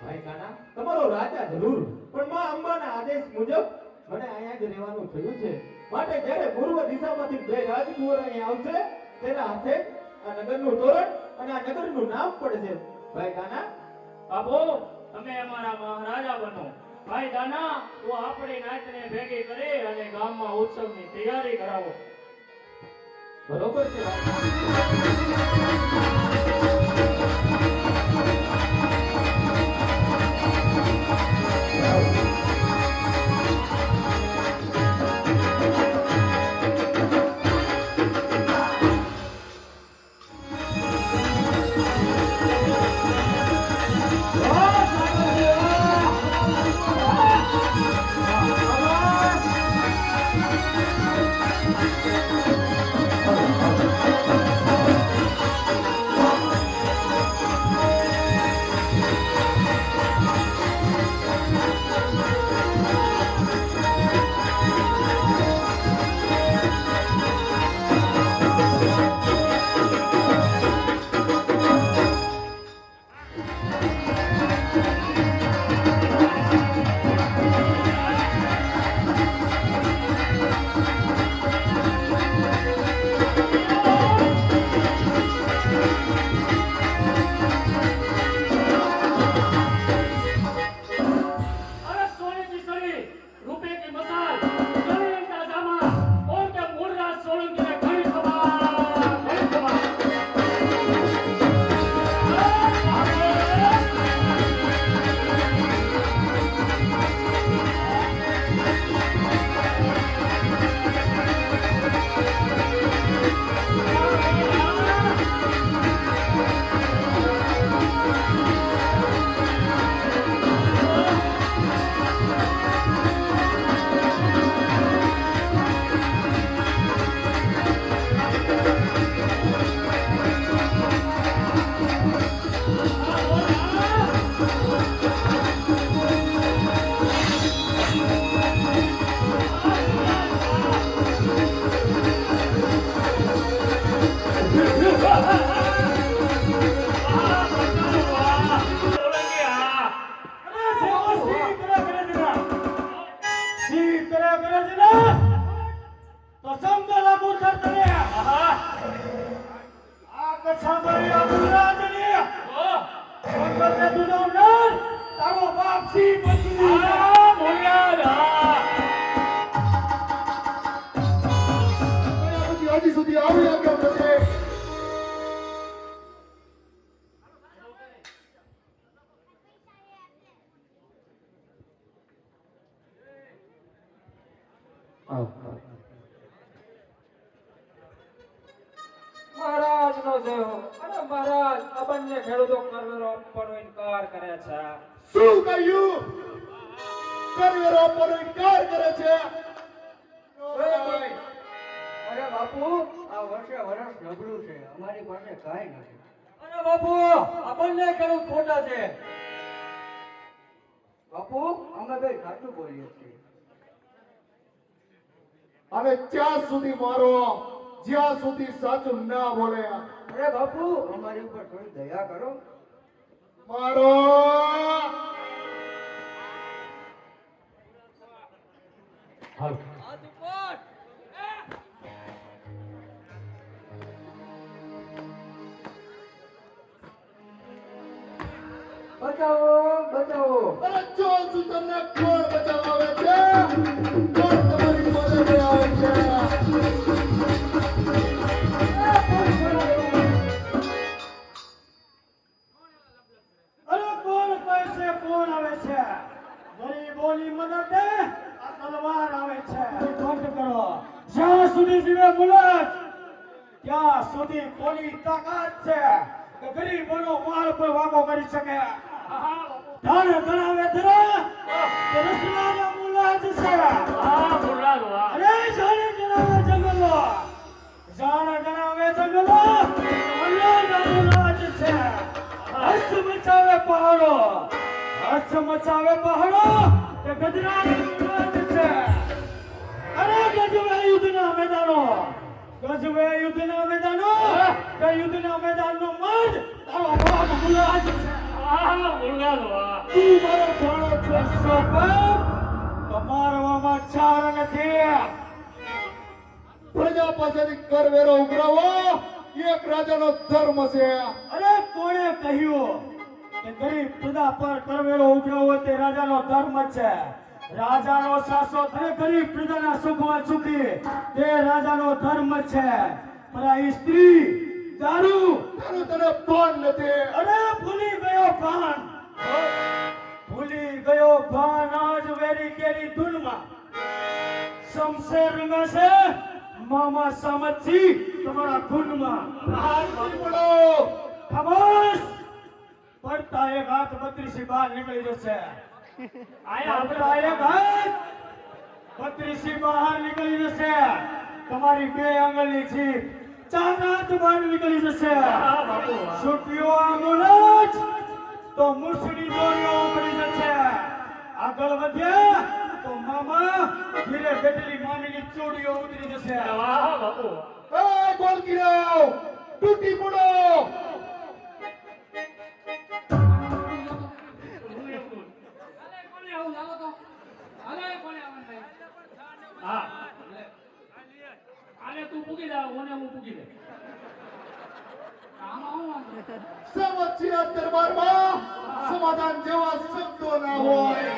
ભાઈ કાના, તમારો રાજા જરૂર, પણ માં અંબાના આદેશ મુજબ મને અહીંયા જ રહેવાનું થયું છે. માટે જ્યારે પૂર્વ દિશામાંથી બે રાજકુંવર અહીં આવશે, તેના હાથે આ નગરનું તોરણ અને આ નગરનું નામ પડશે. ભાઈ કાના, બાપુ, તમે અમારા મહારાજા બનો. ભાઈ દાના, તું આપણી નાચને ભેગી કરી અને ગામમાં ઉત્સવની તૈયારી કરાવો. બરોબર છે મહારાજ નો જય હો. અને મહારાજ આ બંને ખેડૂતો કરવેરો આપવાનો ઇનકાર કરે છે. શું કહ્યું? કરવેરો આપવાનો ઇનકાર કરે છે? અરે બાપુ આ વર્ષે વર્ષ નબળું છે, અમારી પાસે કાંઈ નથી. અરે બાપુ આ બંને ખેડૂત ખોટા છે. બાપુ અમે બે સાચું બોલીએ છીએ. અને ત્યાં સુધી મારો, જ્યાં સુધી સાચું ના બોલે. અરે બાપુ અમારી ઉપર થોડી દયા કરો. મારો બચાવો બચાવો. અરે જોઉં છું તમને કોણ બચાવવા આવે છે, કોણ તમારી મદદે આવે છે. અરે કોણ પૈસે કોણ આવે છે? ગરીબોની મદદે આ તલવાર આવે છે. બંધ કરો. જ્યાં સુધી જીવે મુલક ત્યાં સુધી કોની તાકાત છે કે ગરીબોનો માલ પર વાગો કરી શકે? ધન ગણાવે ધરા કે રસલાના મુલાજ છે. અરે જાણે ગણાવે જંગલો, જાણે ગણાવે જંગલો, અલ્લાહના મુલાજ છે. હસ મચાવે પહાડો, હસ મચાવે પહાડો કે ગજરાની મુલાજ છે. અરે ગજવે યુદ્ધના મેદાનો, ગજવે યુદ્ધના મેદાનો, કે યુદ્ધના મેદાનનો મર્દ તારો બાપ મુલાજ છે. તું મારો ભાણો છો. મારવામાં ચાર નથી. પ્રજા પાસેથી કરવેરો ઉઘરાવો એક રાજાનો ધર્મ છે. અરે કોણે કહ્યું કે ગરીબ પ્રજા પર કરવેરો ઉઘરાવો તે રાજાનો ધર્મ છે? રાજાનો સાસો અને ગરીબ પ્રજાના સુખમાં સુખી તે રાજાનો ધર્મ છે. પણ આ સ્ત્રી દારૂ, તારું તને ભાન નથી. અરે ભૂલી ગયો ભાન, ભૂલી ગયો ભાન આજ વેરી કેરી ધૂનમાં. શમશેર રંગા છે મામા સામતજી તમારા ખૂનમાં. બોલો. ખામોશ. પડતા એક હાથ 32 બહાર નીકળી જશે. પડતા એક હાથ 32 બહાર નીકળી જશે. તમારી 2 આંગળની જીભ 4 હાથ બહાર નીકળી જશે. છૂટ્યો આંગળ તો મુસડી દોરીઓ ઉપડી જશે. આગળ વધ્યા તો મામા ધીરે બેઠેલી મામીની ચોડીઓ ઉતરી જશે. એ ગોલકીરાવ, તૂટી પડો. સમસ્યા દરબારમાં સમાધાન જેવા શબ્દો ના હોય.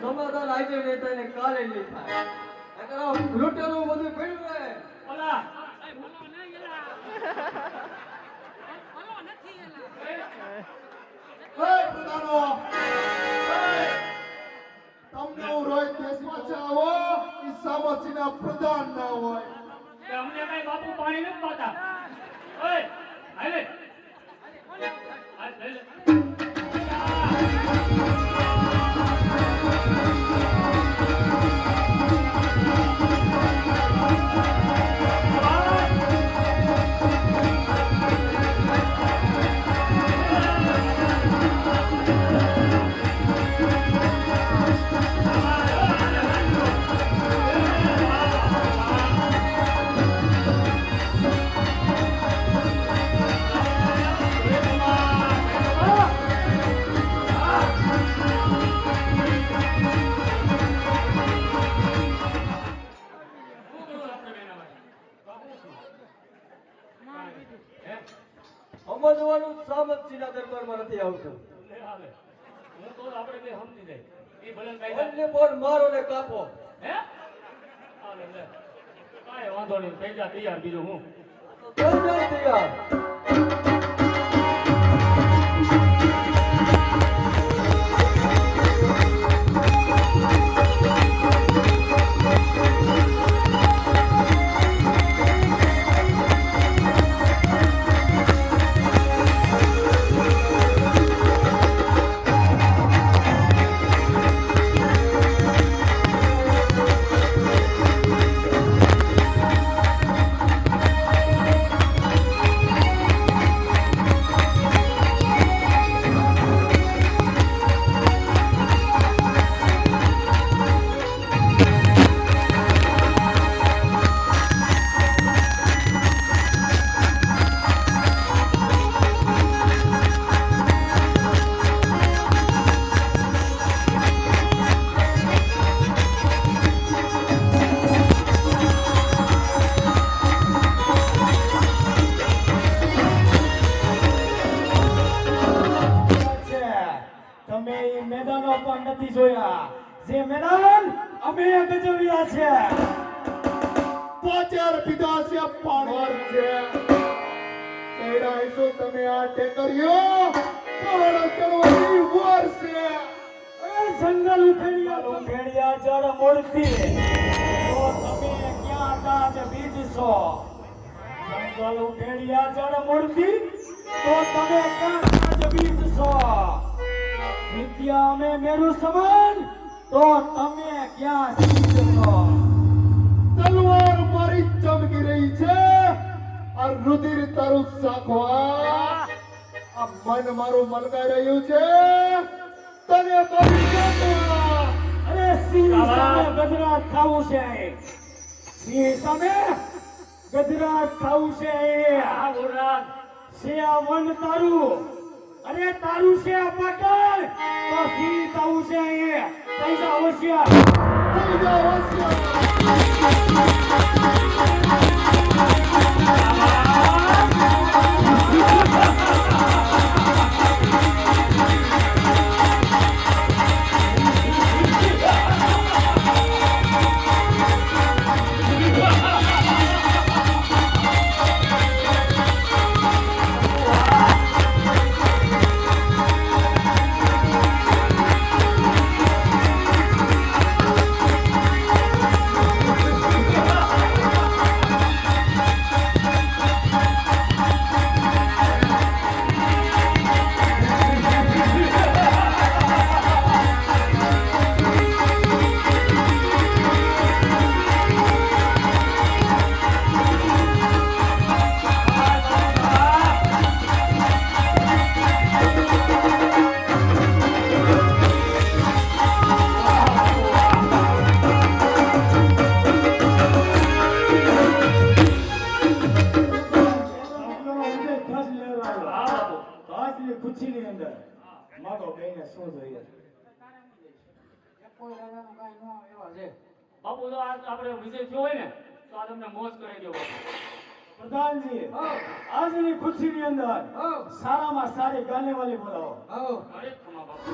સમાધાન આજે નહીં થાય ને કાલે નહીં થાય. નકર આ લૂંટેલું બધું પડ્યું રહે. હે પ્રધાનો, તમને હું રોજ દેશમાં ચાવો એ સામસીના પ્રધાન ના હોય. અમને કઈ બાપુ પાણી નથી પાતા. ઓય હાલે આ લઈ લે. સમજવાનું સામતજીના દરબારમાં નથી આવતું. હું તો આપણે બે સમજી જાય. એ ભલે કઈ બંને પર મારો ને કાપો. હે હાલે લે. કાંઈ વાંધો નહીં, થઈ જા તૈયાર. બીજું હું તો થઈ જાય તૈયાર. પણ નથી જોયા. જે મેદાન અમે ગજવ્યા છે. પાચાર પીધા છે પાણી છે કહેરાઈશો તમે આ ટેકરીઓ પહાડ ચડવાની વાર છે. અરે જંગલ ઉખેડિયા જળ મોડતી તો તમે ક્યાં હતા જે બીજ છો? જંગલ ઉખેડિયા જળ મોડતી તો તમે ક્યાં હતા જે બીજ છો? વિદ્યા અમે મેરું સમાન તો તમે ક્યાં શીખ છો? તલવાર મારી ચમકી રહી છે આ રુધિર તારું સાખવા આ મન મારું મલકાઈ રહ્યું છે તને મારી જાતવા. અરે સિંહ સામે ગજરાત ખાવું છે. સિંહ સામે ગજરાત ખાવું છે. આ વરાન છે આ વન તારું. અરે તારું છે આ પાટણ તો સિંહ ખાવું છે. કઈ જા હોશિયાર. થઈ જાઓ હોશિયાર. ખુશીની અંદર મારો બેને શું જોઈએ? બાપુ તો આપણે વિજય થયો હોય ને તો આ તમને મોજ કરી દો. પ્રધાનજી આજની ખુશીની અંદર સારામાં સારી ગાને વાળી બોલાવો. અરે ખમા બાપુ.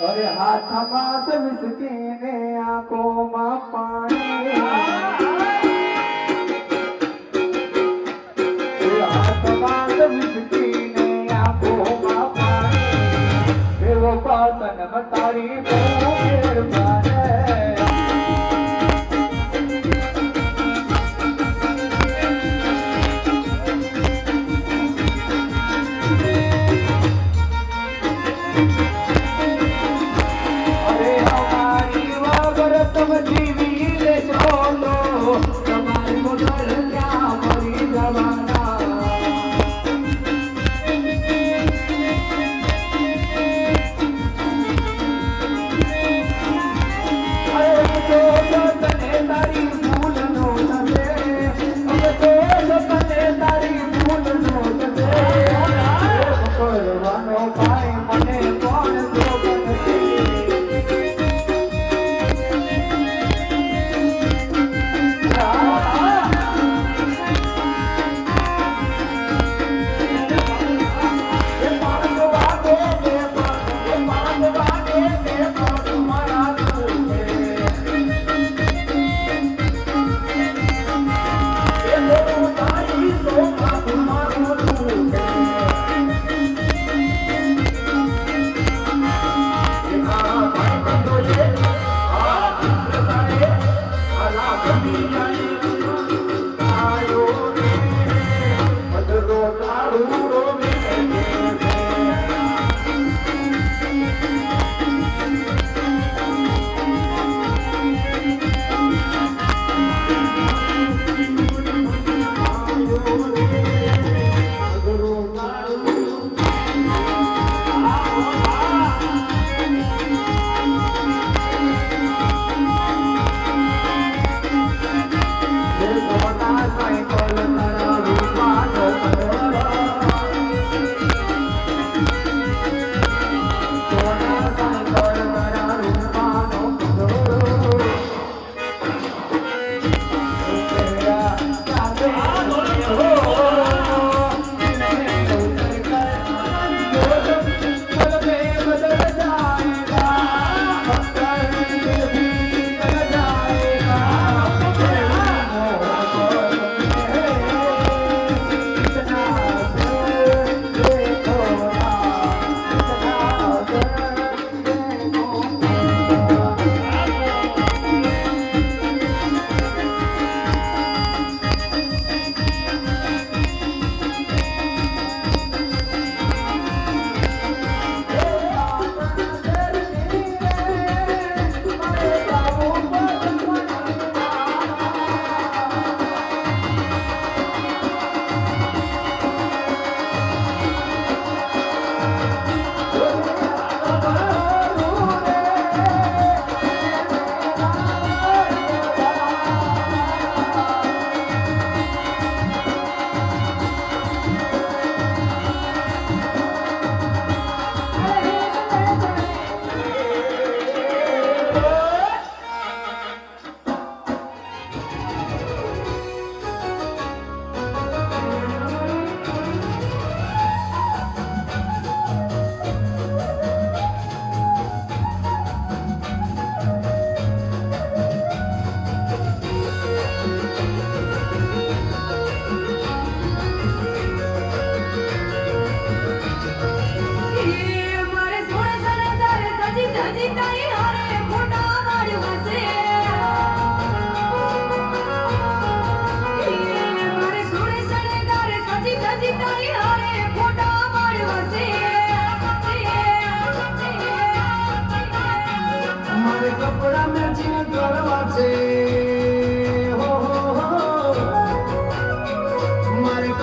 અરે હાથમાં વિસકીને આંખોમાં પાણી હાથમાં વિસકીને આંખોમાં પાણી એવો પાસન તારી બહુ મહેરબાની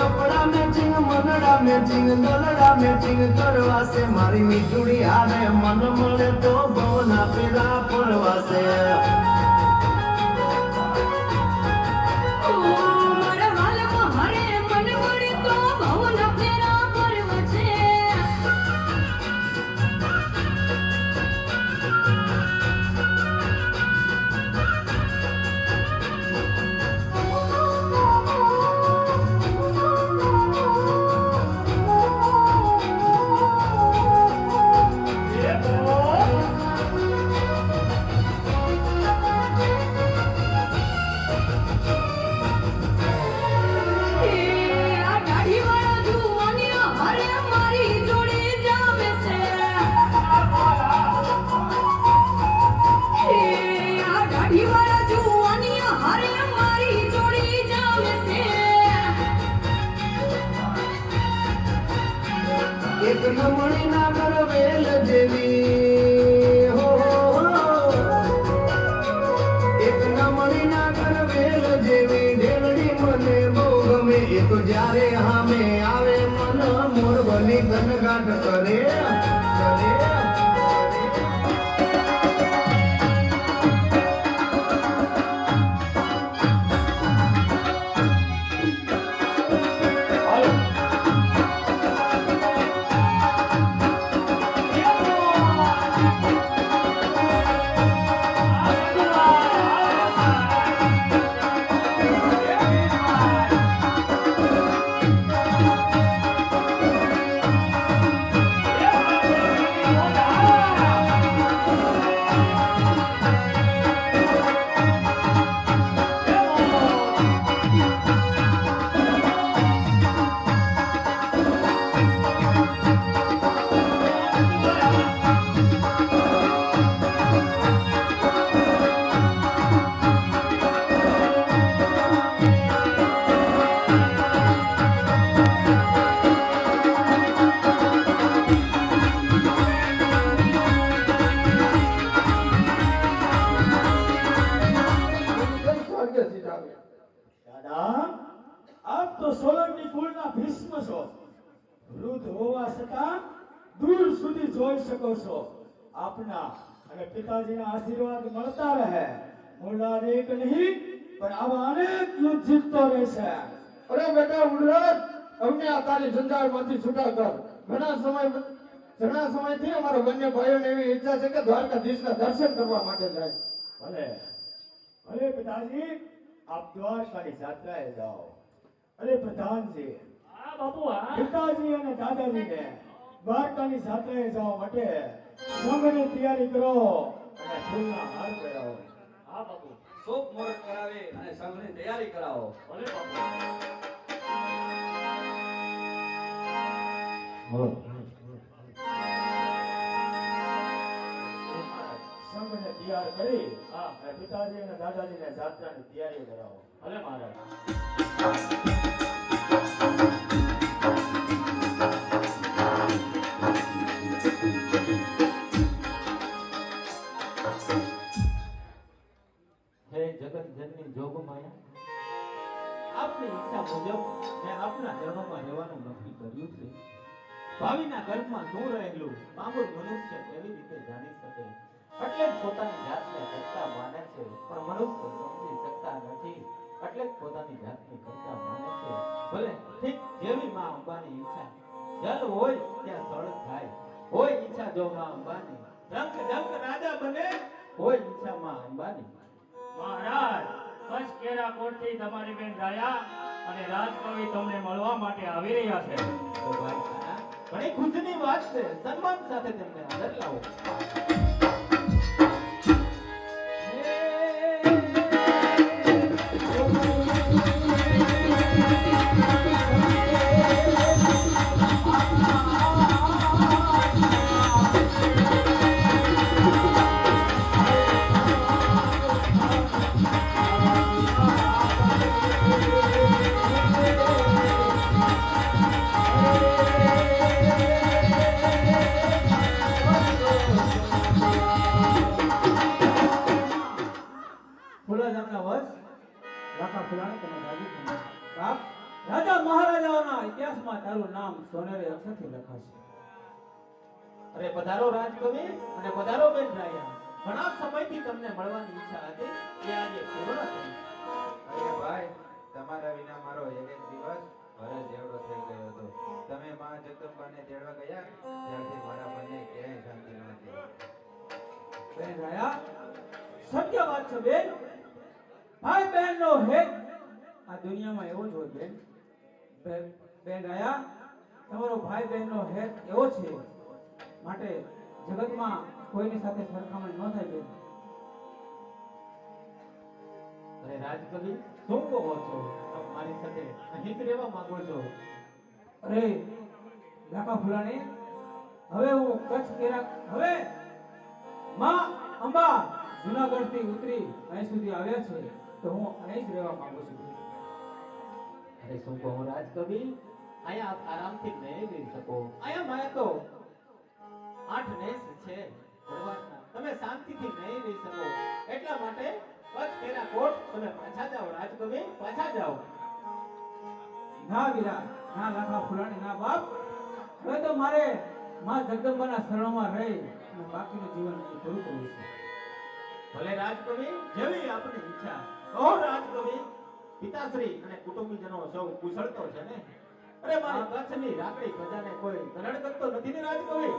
કપડા મેચિંગ મનડા મેચિંગ દલડા મેચિંગ કરવાશે મારી મીઠુડી આવે મન મળે તો ભવના પીરા પડવાશે મારા વાલમાં હરે મન વળી તો ભવન ફેરા પર્વ છે આ દાઢીવાળા જુવાનિયા હરે મારી જોડે જામે છે આ દાઢીવાળા જુવાનિયા હરે મારી જોડે જામે છે એક નમણી ના કરવેલ જેવી હો એક નમણી ના કરવેલ જેવી ઢેલડી મને બહુ ગમે એ તો જ્યારે હામે આવે મન મોર બની ગનગાટ કરે દાદા આપ તો સોલંકી કુળના ભીષ્મ છો વૃદ્ધ હોવા છતાં દૂર સુધી જોઈ શકો છો આપના અને પિતાજીના આશીર્વાદ મળતા રહે મૂળરાજ એક નહીં પણ આવા અનેક યુદ્ધ જીતતો રહેશે અરે બેટા ઉલ્લાસ અમને આ તારી જંજાળમાંથી છૂટા કર ઘણા સમયથી અમારા બંને ભાઈઓને એવી ઈચ્છા છે કે દ્વારકાધીશના દર્શન કરવા માટે જાય ભલે ભલે પિતાજી આપ દ્વારકાની યાત્રાએ જાઓ અરે પ્રધાનજી હા બાપુ હા પિતાજી અને દાદાજીને દ્વારકાની યાત્રાએ જવા માટે સંઘની તૈયારી કરો અને ફૂલના હાર પહેરાવો હા બાપુ શુભ મુહૂર્ત કરાવી અને સંઘની તૈયારી કરાવો ભલે બાપુ સંઘને તૈયાર કરી અને પિતાજી અને દાદાજીને યાત્રાની તૈયારી કરાવો ભલે મહારાજ હે જગત જનની જોગમાયા આપની ઈચ્છા મુજબ મેં આપના ચરણોમાં રહેવાનું નક્કી કર્યું છે ભાવિના ગર્ભમાં શું રહેલું મામૂલ મનુષ્ય કેવી રીતે જાણી શકે એટલે જ પોતાની જાતને કરતા માને છે પણ મનુષ્ય સમજી શકતા નથી એટલે જ પોતાની જાતને કરતા માને છે ભલે ઠીક જેવી માં અંબાની ઈચ્છા જલ હોય ત્યાં સ્થળ થાય હોય ઈચ્છા જો માં અંબાની ડંક ડંક રાજા બને હોય ઈચ્છા માં અંબાની મહારાજ બસ કેરા કોટથી તમારી બેન રાયા અને રાજકવિ તમને મળવા માટે આવી રહ્યા છે તો ભાઈ ખાના ઘણી ખુશીની વાત છે સન્માન સાથે તેમને અંદર લાવો Thank you. રાજાઓના ઇતિહાસમાં તારું નામ સોનેરી અક્ષરથી લખાશે. અરે પધારો રાજકવિ અને પધારો બેન રાયા. ઘણા સમયથી તમને મળવાની ઈચ્છા હતી એ આજે પૂર્ણ થઈ. અરે ભાઈ, તમારા વિના મારો એક દિવસ વરસ જેવડો થઈ ગયો હતો. તમે માં જગદંબાને તેડવા ગયા ત્યારથી મારા મનને ક્યાંય શાંતિ નથી. બેન રાયા, સત્ય વાત છે બેન. ભાઈ બહેનનો હેત આ દુનિયામાં એવો જ હોય બેન. બેન રાયા, તમારો ભાઈ બહેનનો હેત એવો છે માટે જગતમાં કોઈની સાથે સરખામણી ન થાય બેન. અરે રાજકવિ, શું કહો છો? આપ મારી સાથે અહીં જ રહેવા માંગો છો? અરે લાખા ફુલાણી, હવે હું કચ્છ કેરા હવે માં અંબા જુનાગઢથી ઉતરી અહીં સુધી આવ્યા છે તો હું અહીં જ રહેવા માંગુ છું. અરે શું કહો રાજકવિ, અહીંયા આપ આરામથી નહીં રહી શકો. અહીંયા માયા તો 8 નેસ છે ભરવાડના. તમે શાંતિથી નહીં રહી શકો. એટલા માટે કચ્છ કેરા કોટ તમે પાછા જાઓ રાજકવિ, પાછા જાઓ. ના વીરા, ના લાખા ફુલાણી, ના બાપ. હવે તો મારે માં જગદંબાના શરણમાં રહી અને બાકીનું જીવન અહીં પૂરું કરવું છે. ભલે રાજકવિ, જેવી આપની ઈચ્છા. ઓ રાજકવિ, પિતાશ્રી અને કુટુંબીજનો સૌ કુશળ તો છે ને? અરે મારી કચ્છની રાખડી પ્રજાને કોઈ ગરડ કરતો નથી ને રાજકવિ?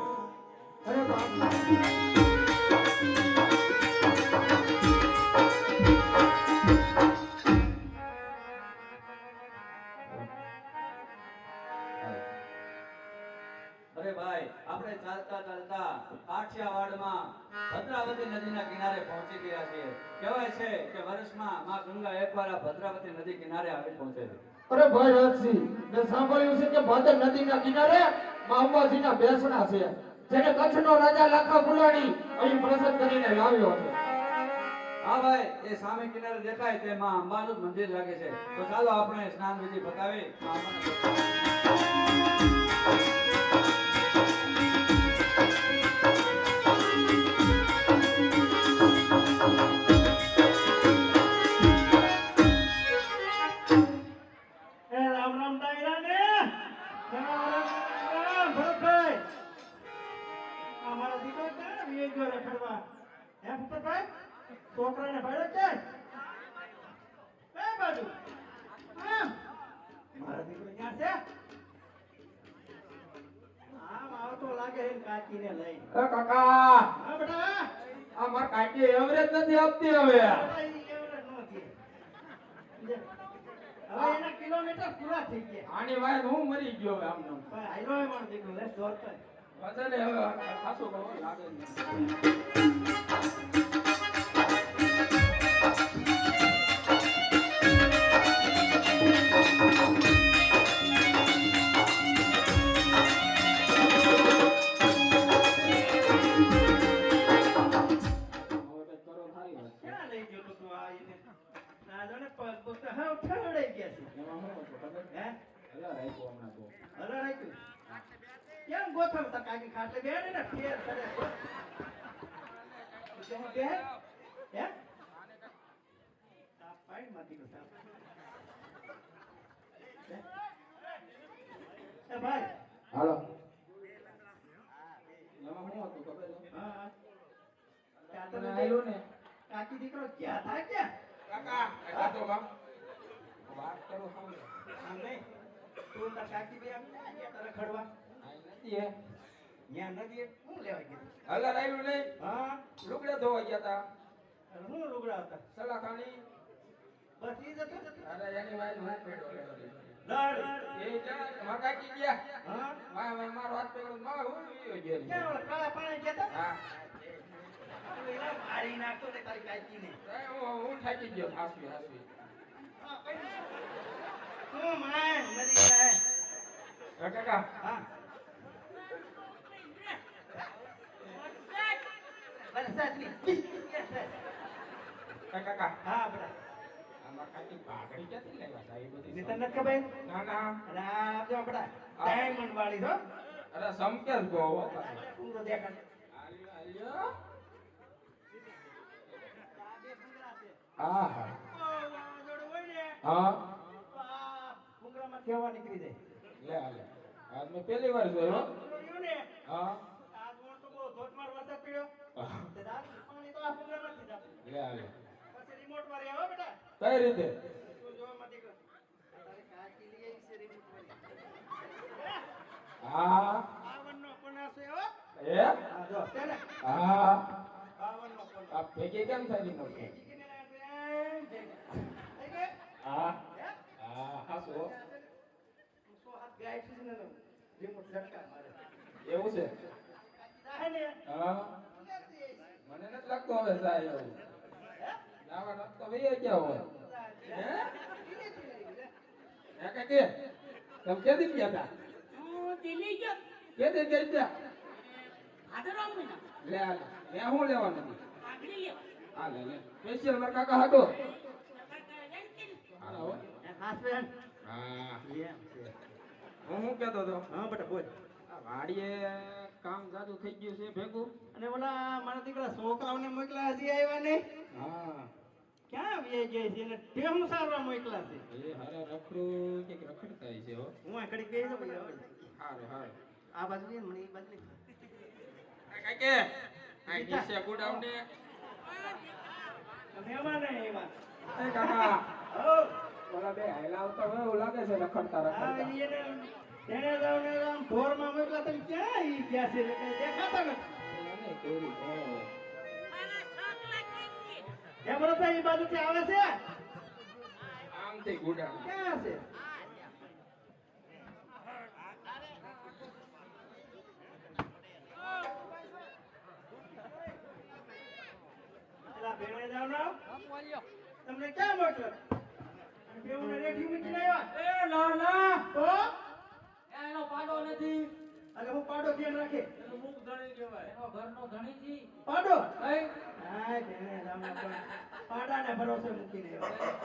અરે બાપ, અરે ભાઈ, આપણે ચાલતા ચાલતા કાઠિયાવાડમાં ભદ્રાવતી નદીના કિનારે પહોંચી ગયા છીએ. કહેવાય છે કે વર્ષમાં માં ગંગા એકવાર આ ભદ્રાવતી નદી કિનારે આવી પહોંચે છે. અરે ભાઈ રાજસિંહ, મેં સાંભળ્યું છે કે ભાદર નદીના કિનારે મા અંબાજીના બેસણા છે જેને કચ્છનો રાજા લાખા ફુલાણી અહીં પ્રસન્ન કરીને લાવ્યો છે. હા ભાઈ, એ સામે કિનારે દેખાય તે માં અંબાનું જ મંદિર લાગે છે. તો ચાલો આપણે સ્નાન વિધિ પતાવી માં રામ રામ ડાયરા ને ભરતભાઈ, અમારા દીકરો ક્યાં વીએ ગયો રખડવા? હે ભરતભાઈ, છોકરાને ભાડે ક્યાં? કઈ બાજુ? હા, મારા દીકરો ક્યાં છે? આમ આવતો લાગે છે કાચીને લઈ. એ કાકા, હા બેટા, આ માર કાકી એવરેજ નથી આપતી હવે. હવે એના કિલોમીટર પૂરા થઈ ગયા. આની વાય હું મરી ગયો હવે આમનો. પણ આયલો એ મારો દીકરો લે દોડતો. બધાને હવે ખાસો કરવો લાગે છે. ક્યાં લઈ ગયો તું આ એને? ના જાણે પગ પગ તો હાવ ઠરડાઈ ગયા છે. હે? હલા રાખ્યું. કેમ ગોઠવતા કાકી ખાટલે બેઠે ને ફેર કરે છે. તું કેમ બેહે? હે? સાપ પાડી માટી નો સાપ. હે? એ ભાઈ, હાલો. હા હા. ત્યાં તો તને આયલો ને કાકી દીકરો ક્યાં થાય ક્યાં? કાકા, આ તો બાપ વાત કરો સાંભળો. આમ નહીં. તું તાર કાકી બે આમ ગયા તારે ખડવા. નથી હે ન્યા નદીએ શું લેવા ગયા? હલા રાયલું નહીં, હા, લુગડા ધોવા ગયા તા અરે હું લુગડા હતા. સલાખાની. બસ ઈ જતો જતો. અરે એની વાય હું પેડો લડ. એ જા માર કાકી ગયા. હા, મારો હાથ પકડો માં હું ઈ ગયો. ક્યાં ઓલા કાળા પાણી ગયા તા? હા, તું એના મારી નાખતો ને તારી કાકીને. હું થાકી ગયો. હાસવી હાસવી. હા, કઈ હું માય મરી જાય. કાકા, હા. વરસાદની. કાકા, હા બેટા. આમાં કાકી પાઘડી ક્યાંથી લાવ્યા હતા એ બધી? નીતર નથી ખબર? ના ના, અરે આ જો બેટા ડાયમંડ વાળી છો. અરે સમકેશ બહુ પૂરો દેખાડ. આલ્યો. હા હા વાવાઝોડું હોય ને, હા તો આ ભૂંગળામાં કેવા નીકળી જાય. લે હાલે આજ મેં પહેલી વાર જોયો જોયું ને? હા આ જોણ તો બહુ ધોધમાર વરસાદ પડ્યો. તે દાદ પાણી તો આ ફૂગરમાંથી જ આપે. લે હાલે પછી રિમોટ વાળી આવે બેટા. કઈ રીતે તું જોવામાં દીકરો. તારી કાકી લઈ આવી છે રિમોટ વાળી. હા 52 નો કોના છે હો? એ આ જો છે ને હા 52 નો કોના. આ ભેગી કેમ થઈ રિમોટ થઈ ગઈ? હા હે? હા હાસો સો હાથ ગાય છે ને રિમોટ ઝટકા મારે. એવું છે જાય ને હા મને નથી લાગતો હવે જાય એવું જાવા રસ્તો વહી ગયા હોય હે હે કાકે તમે કેદી ગયા હતા હું દિલ્હી ગયો કેદી ગયા ભાદરવા મહિના લે હાલે મે હું લેવાનું નથી આગળી લેવા હા લે લે સ્પેશિયલ મારા કાકા હતો હાલો હો. હાથ બેન હા એમ છે. હું શું કહેતો હતો હા બેટા બોલ. આ વાડીએ કામ જાદુ થઈ ગયું છે ભેગું અને ઓલા મારા દીકરા છોકરાઓને મોકલા હજી આવ્યા ને હા ક્યાં વે ગઈ છે ને ટેમ સારવા મોકલા છે. એ હારા રખડું કે રખડતા છે હો હું આ ઘડી ગઈ તો પછી હારું હારું આ બાજુ ને મને એ બાજુ નહીં. કાકે આ નીચે ગુડાઉન ને મહેમાન આવ્યા. એ કાકા ઓ ઓલા બે હાયલા આવતા હોય એવું લાગે છે રખડતા આ રખડતા એને જાવ ને આમ ઢોરમાં મોકલા તમે ક્યાં ઈ ગયા છે કઈ દેખાતા નથી. મને કોરી હો કેમ રતા ઈ બાજુથી આવે છે આમ તે ગુડાઉન ક્યાં છે? પેલા ભેણે જાવ ના તમને ક્યાં મોકલો? બેઉને રેઠી મૂકીને આવ્યા. એ ના ના તો એનો પાડો નથી અરે હું પાડો ધ્યાન રાખે. એનો મુખ ધણી કહેવાય એનો ઘરનો ધણી જી પાડો કઈ હા ભેણે જાવ ના પણ પાડાને ભરોસે મૂકીને આવ્યા.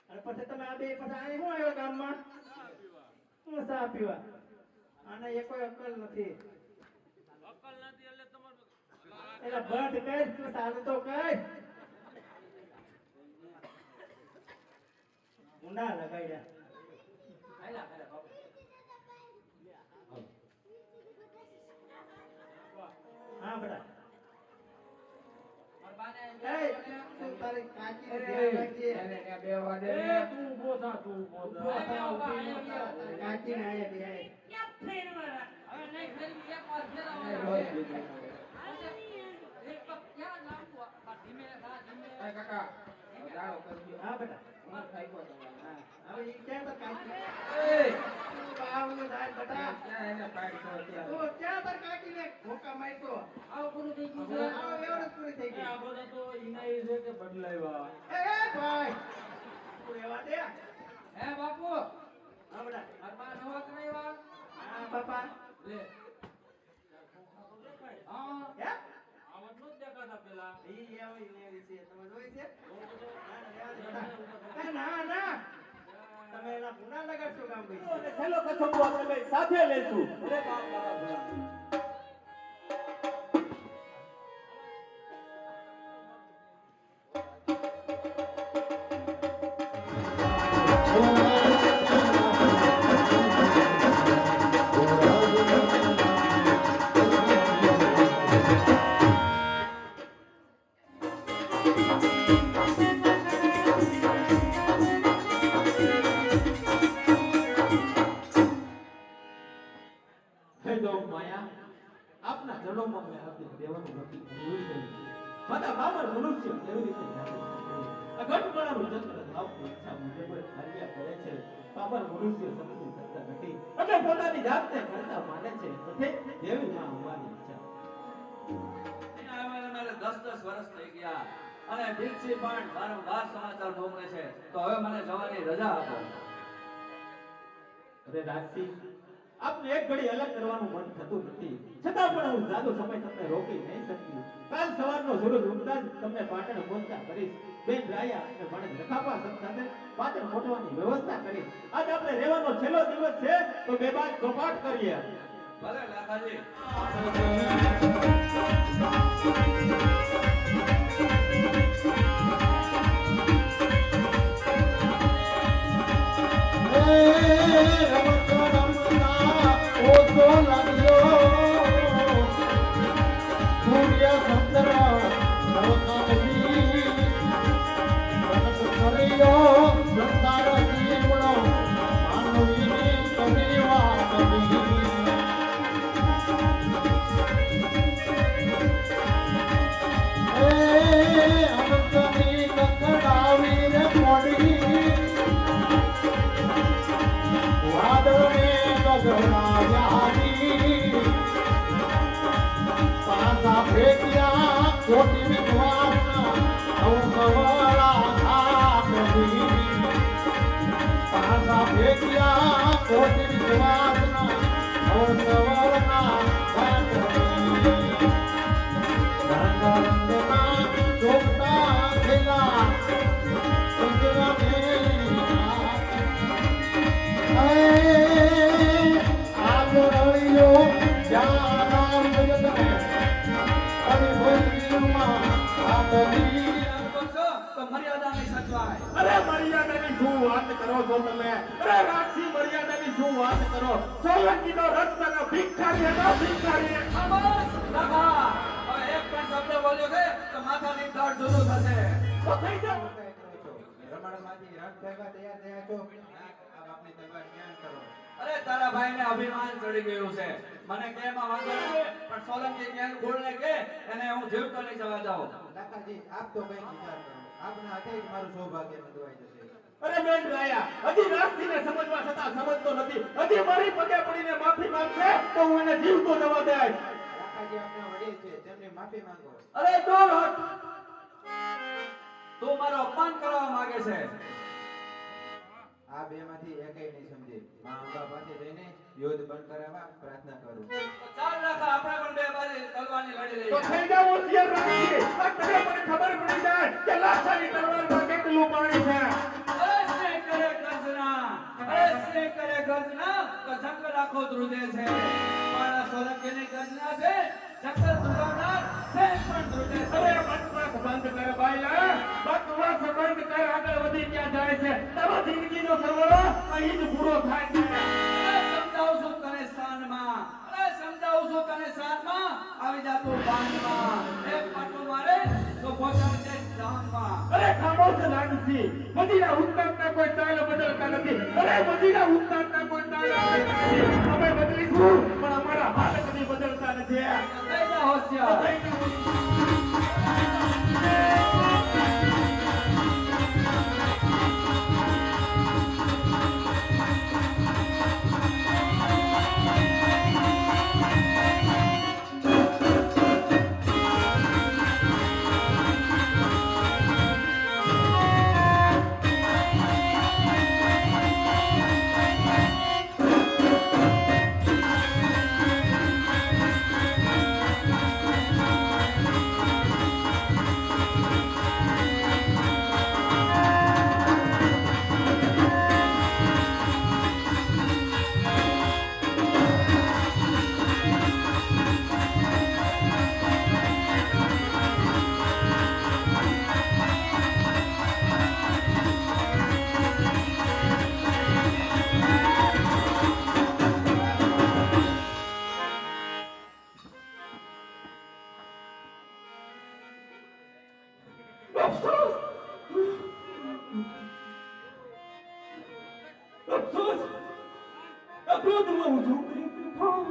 અને પછી તમે આ બે પછી અહીં શું આવ્યો ગામમાં? હું ચા પીવા. આને એકો અક્કલ નથી. એટલે બંધ કર તું સારું તો કર. ઊંડા લગાડ્યા. હાલા હાલા બાપુ હા બેટા. માર બાને એ તું તારી કાકીને ધ્યાન રાખજે. એને ને બે વાદે તું બોધા ઊભો થા, ઊભી ન થા. કાકીને આયા બે આયા. ક્યાં ફેરવા હવે નહીં ફેરી એક વાર ફેરવા એ કાકા દાડો કરજો હા બેટા. હું ખાઈ ગયો તમારે હા હવે ઈ ક્યાં તાર કાકી? એ તું બાવને જાય બેટા. ક્યાં એને પાડી તો ત્યાં તું ક્યાં તાર કાકીને ધોકા મારતો? આવ પૂરું થઈ ગયું છે આવો એવડે જ પૂરી થઈ ગઈ. આ બધા તો ઈનાઈ છે કે બદલાવ્યા એ ભાઈ તું રહેવા દે. હે બાપુ હા બેટા. માર બા નવા કરાવ્યા હા બાપા. લે હા હે? આવડનું જ દેખાતા પેલા ઈ એવી લેવી છે. તમે જોઈ છે? ના ના તમે એના ગુના લગાડશો કામ ભાઈ. છેલ્લો કસમો આપણે બે સાથે લઈશું. અરે બાપ મારા ભલા. હે દો માયા આપના ચરણોમાં મેં હાથે દેવાનું નક્કી કર્યું છે. માતા બાબર મનુષ્ય કેવી રીતે જાણે છે? આ ઘટપણાનું ચક્ર આપની ઈચ્છા મુજબ જ કાર્ય કરે છે. બાબર મનુષ્ય સમજી શકતા નથી એટલે પોતાની જાતને કરતા માને છે. એટલે દેવી માં આવવાની ઈચ્છા. અહીંયા આવેલા મારે 10 વર્ષ થઈ ગયા અને દીક્ષી પણ વારંવાર સમાચાર મોકલે છે તો હવે મને જવાની રજા આપો. અરે રાજસિંહ આપને એક ઘડી અલગ કરવાનું મન થતું નથી છતાં પણ હું જાદુ સમય તમને રોકી નહીં શકું. કાલ સવારનો સૂરજ ઉગતા જ તમને પાટણ પહોંચતા કરીશ. બેન રાયા અને મને રખાપા સાથે પાટણ પહોંચવાની વ્યવસ્થા કરીશ. આજ આપણે રહેવાનો છેલ્લો દિવસ છે તો બે બાદ ચોપાટ કરીએ. ભલે લાખાજી. એ રાજાની પાસા ફેંક્યા કોટી વિશ્વાસના અવસવાળા આપની પાસા ફેંક્યા કોટી વિશ્વાસના અવસવાળના આપની રંગના ચોકતા થયેલા મર્યાદાની સચવાય. અરે મર્યાદાની શું વાત કરો છો તમે? અરે રાખી મર્યાદાની શું વાત કરો? સોલંકીનો રત્નનો ભિખારી હતો, ભિખારી. બસ, રાખા. હવે એક પણ શબ્દ બોલ્યો છે તો માથાની તાળ જુદું થશે. તો થઈ જાઓ. રમણમાંથી રથ થવા તૈયાર થયા છો આ બાપની તલવાર જ્ઞાન કરો. અરે તારા ભાઈને અભિમાન ચડી ગયું છે. મને કે એમાં વાંધો નથી, પણ સોલંકી જ્ઞાન બોલને કે એને હું જીવતો નહીં જવા દઉં. લાખાજી આપ તો કઈ વિચાર કરો. આપના હાથે જ મારું સૌભાગ્ય બંધવાઈ જશે. અરે બેન રાયા, હજી રાખીને સમજવા છતાં સમજતો નથી. હજી મારી પગે પડીને માફી માંગશે તો હું એને જીવતો જવા દઈશ. લાખાજી આપના વડીલ છે તેમની માફી માંગો. અરે ડોલ, તું મારો અપમાન કરવા માંગે છે. આ બે માંથી એકેય નહીં સમજે. માં અંબા પાસે જઈને યુદ્ધ બંધ કરાવવા પ્રાર્થના કરું. તો ચાલ રાખા, આપણે પણ બે બાજુ તલવારની લડી તો લઈએ. થઈ જાવ હોશિયાર રાખી. આ તને મને ખબર પડી જાય કે લાખાની તલવારમાં કેટલું પાણી છે. અરે સિંહ કરે ગર્જના, અરે સિંહ કરે ગર્જના તો જંગલ આખો ધ્રુજે છે. મારા સોલંકીની ગર્જના છે, જંગલ ધ્રુજાવનાર સિંહ પણ ધ્રુજે છે. અરે બકવાસ બંધ કર ભાઈલા. બકવાસ બંધ કર. આગળ વધી ક્યાં જાય છે? તારો જિંદગીનો સરવાળો અહીં જ પૂરો થાય છે. અરે સમજાવું છું તને શાનમાં, અરે સમજાવું છું તને શાનમાં. આવી જા તું બાંધમાં, એક પાટું મારે તો પહોંચાડી દે જાનમાં. અરે ખામોશ લાગસી. મદીના ઉસ્તાદના કોઈ તાલ બદલતા નથી. અરે મદીના ઉસ્તાદના કોઈ તાલ બદલતા નથી. અમે બદલીશું પણ અમારા હાથ કદી બદલતા નથી. થઈ જા હોશિયાર. અફસોસ. આ ક્રોધમાં હું શું કરી શકું?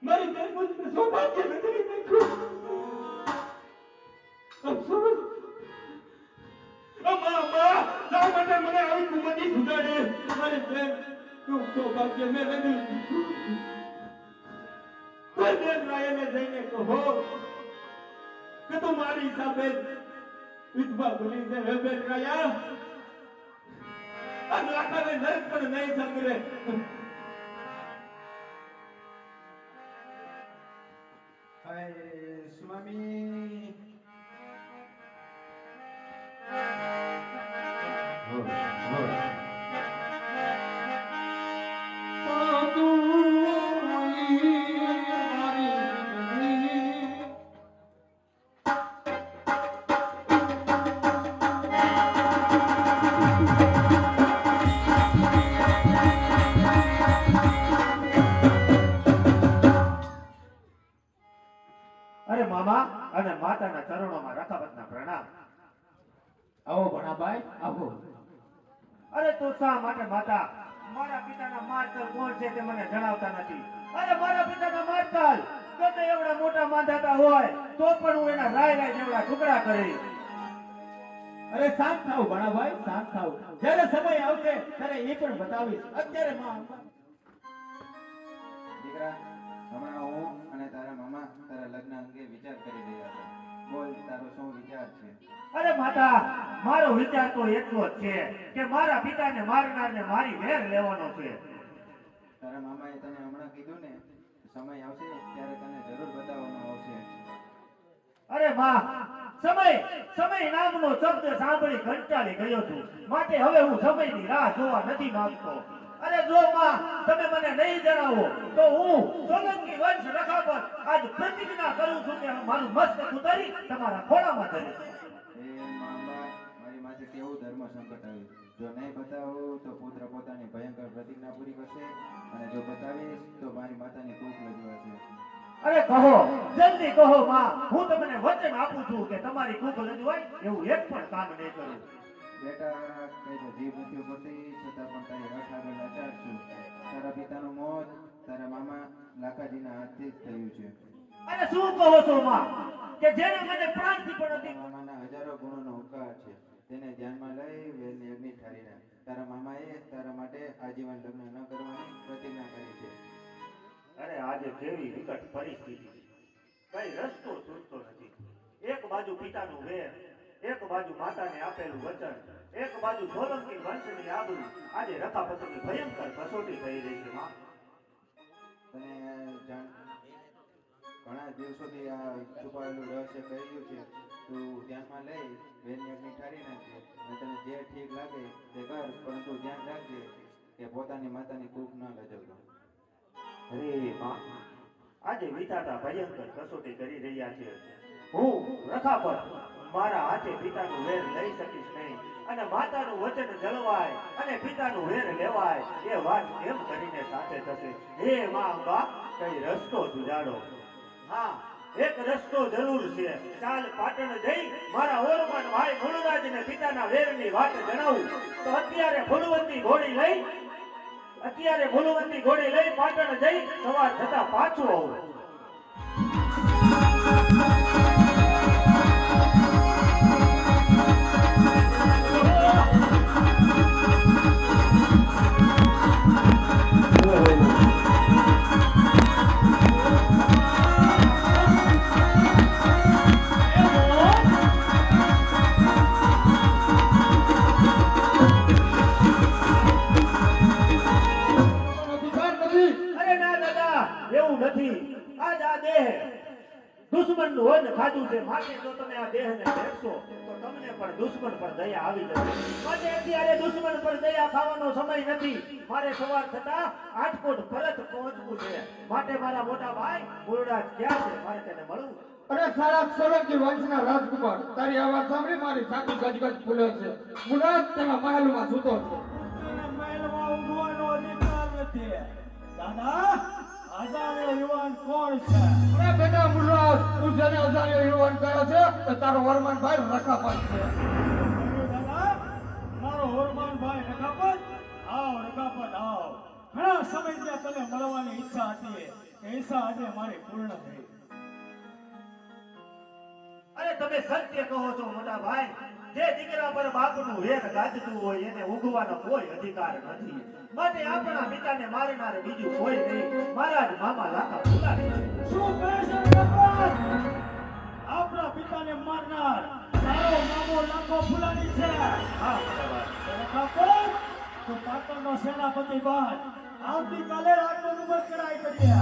મારી જન્મનું સૌભાગ્ય નથી નાખ્યું. અફસોસ. અમા શા માટે મને આવી કુમતી સુધારી? મારી બેન તું સૌભાગ્ય મેં નથી. કોઈ બેન રાયને જઈને કહો કે તું મારી હિસાબે વિધવા બની છે. હે બેન રાયા, આ લાખાને નરક પણ નહીં સંગરે. સ્વામી અરે મામા અને માતાના ચરણોમાં રકાબતના પ્રણામ. આવો ભણાભાઈ, આવો. અરે તું શા માટે માતા મારા પિતાના માતર કોણ છે તે મને જણાવતા નથી? અરે મારા પિતાના માતર ગતે એવડા મોટા માંધાતા હોય તો પણ હું એના રાય રાય જેવડા ટુકડા કરી. અરે શાંત થાવ ભણાભાઈ, શાંત થાવ. જ્યારે સમય આવશે ત્યારે એ પણ બતાવીશ. અત્યારે માં દીકરા, હમણાં હું અને તારા મામા તારા લગ્ન અંગે વિચાર કરી રહ્યા હતા. બોલ, તારો શું વિચાર છે? અરે માતા, મારો વિચાર તો એટલો જ છે કે મારા પિતાને મારનારને મારી વેર લેવાનો છે. તારા મામાએ તને હમણાં કીધું ને, સમય આવશે ત્યારે તને જરૂર બતાવવાનો આવશે. અરે માં, સમય નામનો શબ્દ સાંભળી કંટાળી ગયો છું. માટે હવે હું સમયની રાહ જોવા નથી માંગતો. અરે જો માં, તમે મને નહીં જણાવો તો હું સોલંકી વંશ રખા પર આજ પ્રતિજ્ઞા કરું છું કે મારું મસ્તક ઉતારી તમારા ખોળામાં ધરીશ. એ મામા, મારી માથે કેવું ધર્મ સંકટ આવ્યું. જો નહીં બતાવું તો પુત્ર પોતાની ભયંકર પ્રતિજ્ઞા પૂરી કરશે, અને જો બતાવીશ તો મારી માતાની કૂખ લજવાશે. અરે કહો, જલ્દી કહો માં, હું તમને વચન આપું છું કે તમારી કૂખ લજવાય એવું એક પણ કામ નહીં કરું. બેટા, કઈ તો જીભ નથી ઉપડતી, છતાં પણ તારી રથ આગળ લાચાર છું. તારા પિતાનું મોત તારા મામા લાખાજીના હાથથી જ થયું છે. અરે શું કહો છો માં, કે જેને મને પ્રાણથી પણ તારા હતી. મામાના હજારો ગુણોનો ઉપકાર છે, તેને ધ્યાનમાં લઈ વેલની અગ્નિ ઠારીને તારા મામાએ તારા માટે આજીવન લગ્ન ન કરવાની પ્રતિજ્ઞા કરી છે. અરે આજે કેવી વિકટ પરિસ્થિતિ છે. કઈ રસ્તો સૂઝતો નથી. એક બાજુ પિતાનું વેર, એક બાજુ માતાને આપેલું વચન, એક બાજુ સોલંકી વંશની આબરૂ. આજે રખાપતિની ભયંકર કસોટી થઈ રહી છે માં. તને ઘણા દિવસોથી આ છુપાયેલું રહસ્ય કહ્યું છે, તું ધ્યાનમાં લઈ વેલની અગ્નિ ઠારી નાખજે, અને તને જે ઠીક લાગે તે કર, પરંતુ ધ્યાન રાખજે કે પોતાની માતાની કૂખ ન લજવતો. અરે માં, આજે વિધાતા ભયંકર કસોટી કરી રહ્યા છે. હું રખાપત મારા હાથે પિતાનું વેર લઈ શકીશ નહીં, અને માતાનું વચન જળવાય અને પિતાનું વેર લેવાય એ વાત કેમ કરીને સાથે થશે? હે માં અંબા, કઈ રસ્તો સુજાડો. હા, એક રસ્તો જરૂર છે. ચાલ પાટણ જઈ મારા ઓરમાન ભાઈ ગુણરાજને પિતાના વેરની વાત જણાવું તો અત્યારે ફૂલવંતી ઘોડી લઈ પાટણ જઈ સવાર થતા પાછું આવું. અરે ના દાદા, એવું નથી. આજ આ દેહ દુશ્મનનું વન ખાધું છે. માટે જો તમે આ દેહને ફેરશો તો તમને પણ દુશ્મન પર દયા આવી જશે. માટે અત્યારે દુશ્મન પર દયા ખાવાનો સમય નથી. મારે સવાર થતા આટકોટ પરત પહોંચવું છે. માટે મારા મોટા ભાઈ ગુરુરાજ ક્યાં છે? મારે તેને મળવું. અરે સારા સોલંકી વંશના રાજકુમાર, તારી આવાજ સાંભળી મારી છાતી ગજગજ ફૂલે છે. મુરાદ તેના મહેલમાં સૂતો છે. મહેલમાં ઊંઘવાનો અધિકાર નથી. દાદા, અજાણ્યો યુવાન કોણ છે? અરે બેટા મુરાદ, તું જેને અજાણ્યો યુવાન કહ્યો છે તે તારો વરમાન ભાઈ રખાપત છે. દાદા, મારો હોરમાન ભાઈ રખાપત? આવ રખાપત આવ. ઘણા સમયથી તને મળવાની ઈચ્છા હતી. એ ઈચ્છા આજે મારી પૂર્ણ થઈ. અરે તમે સત્ય કહો છો મોટા ભાઈ. જે દીકરા પર બાપનું વેર ગાજતું હોય એને ઊંઘવાનો કોઈ અધિકાર નથી. માટે આપણા પિતાને મારનાર બીજું કોઈ નહીં, મારા જ મામા લાખા ફુલાણી. શું કહે છે રખાપત? આપણા પિતાને મારનાર તારો મામો લાખો ફુલાણી છે? હા રખાપત, તું પાટણનો સેનાપતિ બન. આવતીકાલે રાતનો નંબર કરાઈ કરીએ.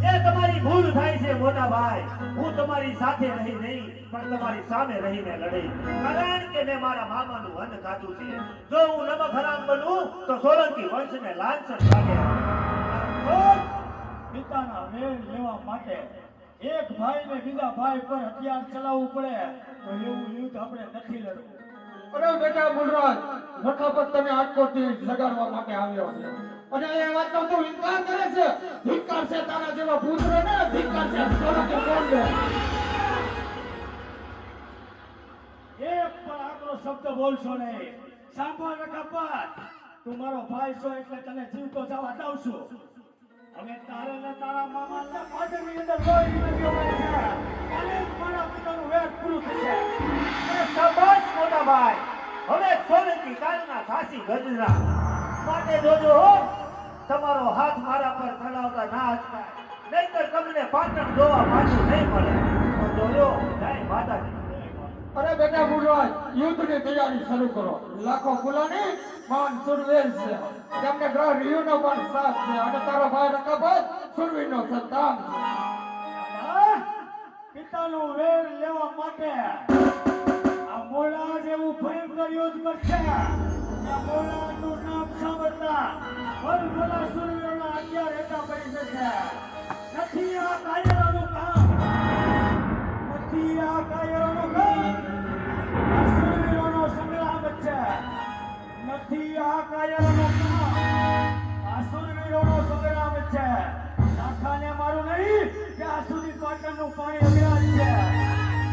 એ તમારી ભૂલ થાય છે મોટા ભાઈ. હું તમારી સાથે રહી નહીં પણ તમારી સામે રહીને લડી. કારણ કે મેં મારા મામાનું અન્ન ખાધું છે. જો હું નમક હરામ બનું તો સોલંકી વંશને લાંછન લાગે. પિતાના વેર લેવા માટે એક ભાઈને બીજા ભાઈ પર હથિયાર ચલાવવું પડે તો એવું યુદ્ધ આપણે નથી લડવું. અરે બેટા મુરાદ, રખાપત તને આટકોટથી જગાડવા માટે આવ્યો છે, અને એ વાતનો તું ઇનકાર કરે છે. ધિક્કાર છે તારા જેવા પુત્રને, ધિક્કાર છે સોલંકી કોણને. એક પણ આકરો શબ્દ બોલશો નહીં. સાંભળ રખાપત, તું મારો ભાઈ છો એટલે તને જીવતો જવા દઉં છું. હવે તારે ને તારા મામાને પાટણની અંદર લોહી નદીઓ વહે છે. અને મારા પિતાનું વેર પૂરું થશે. અરે શાબાશ મોટા ભાઈ, હવે સોનેકી કાલના ખાસી ગજરા માટે જોજો હો તમારો હાથ મારા પર ચડાવતા ના અચકાય નહીંતર તમને પાટણ જોવા પાછું નહીં મળે તો જોજો જય માતાજી અરે બેટા ગુરુરાજ યુદ્ધની તૈયારી શરૂ કરો લાખો ફૂલાની માન સુરવીર છે તેમને ગ્રહ રિયુનો પણ સાથ છે અને તારો ભાઈ રકાબત સુરવીરનો સંતાન છે પિતાનું વેર લેવા માટે આ મોલા જેવું ભયંકર યુદ્ધ કરશે આ મોલાનું નામ સાંભળતા ભલભલા સુરવીરોના હથિયાર હેઠા પડી જશે નથી આ કાયરોનું કામ નથી આ કાયરોનું કામ આ સુરવીરોનો સંગ્રામ છે નથી આ કાયરોનું કામ આ સુરવીરોનો સંગ્રામ છે આખાને મારું નહીં કે આ સુધી પાટણનું પાણી અવિરાજ છે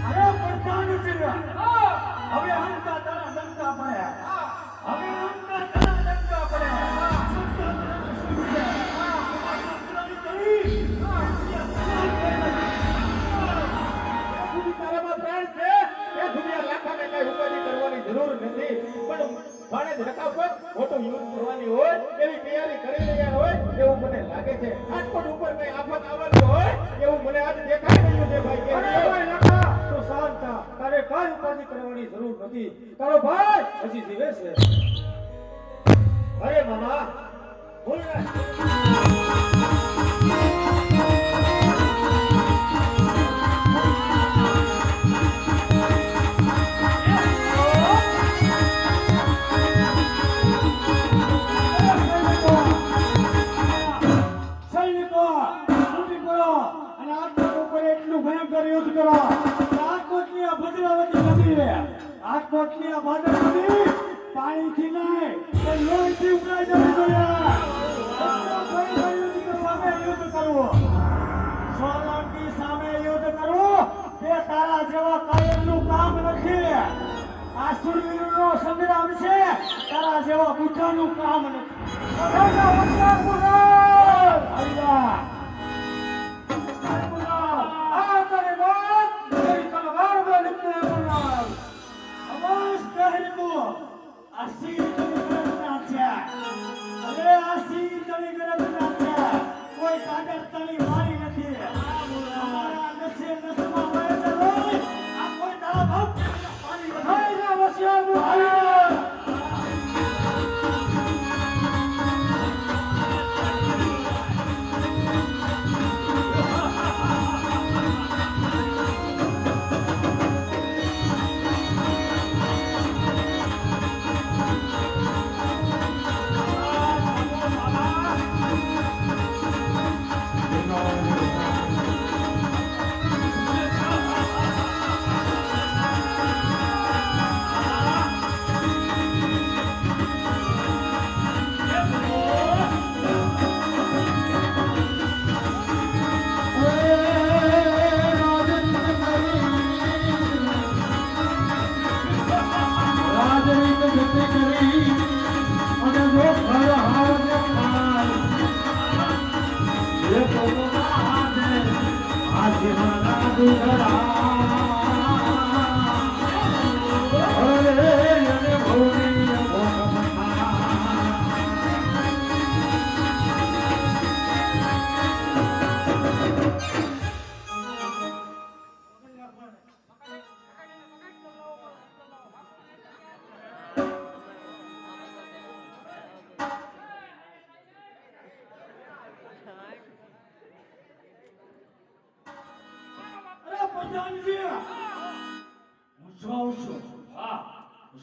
અરે પ્રધાન છે હવે હંકા તારા ડંકા પડે હવે હંકા તારા ડંકા પડે તારામાં પ્રાણ છે એ દુનિયા લાખાને કઈ ઉપાધિ કરવાની જરૂર નથી પણ ભાણે જ રકાબત મોટું યુદ્ધ કરવાની હોય એવી તૈયારી કરી રહ્યા હોય એવું મને લાગે છે રાજકોટ ઉપર કઈ આફત આવવાની હોય એવું મને આજ દેખાઈ રહ્યું છે ભાઈ અરે ભાઈ લખા તો શાંત થા તારે કાંઈ ઉપાધિ કરવાની જરૂર નથી તારો ભાઈ હજી જીવે છે અરે મામા ભૂલ ના યુદ્ધ કરો રાજકોટની આ ભદ્રાવતી નદી રે રાજકોટની આ ભાદર નદી પાણીથી નહીં પણ લોહીથી ઉભરાઈ જવી જોઈએ યુદ્ધ કરવું સોલંકી સામે યુદ્ધ કરવું તે તારા જેવા કાયમનું કામ નથી આ સુરવીરનો સંગ્રામ છે તારા જેવા બુદ્ધાનું કામ નથી કોઈ કાગળ તળી મારી નથી આ કોઈ તારા બાપ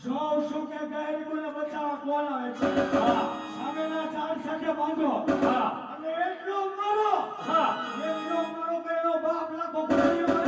જોઉં છું કે ગેરગુને બચાવવા કોણ આવે છે સામેના ચાર સાથે બાંધો અને એટલો મારો કે એનો બાપ લાખો ભૂલ્યો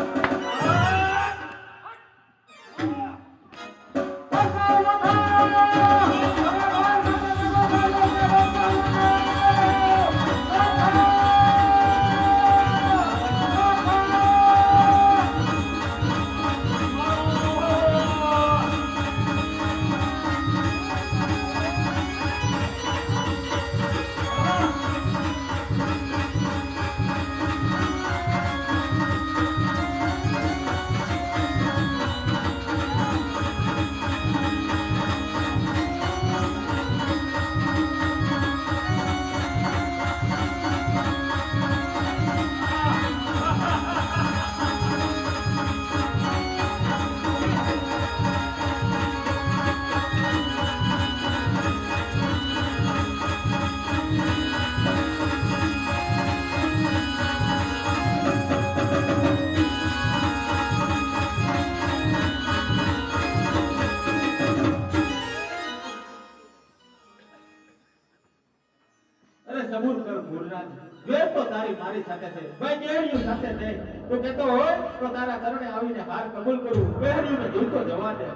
અરે સબૂર કર ભૂલરાજ, દ્વેષ તો તારી મારી સાથે છે, ભાઈ બેહણીઓ સાથે નહીં. તું કહેતો હોય તો તારા ચરણે આવીને હાર કબૂલ કરું, બેહણીઓને જીવતો જવા દે.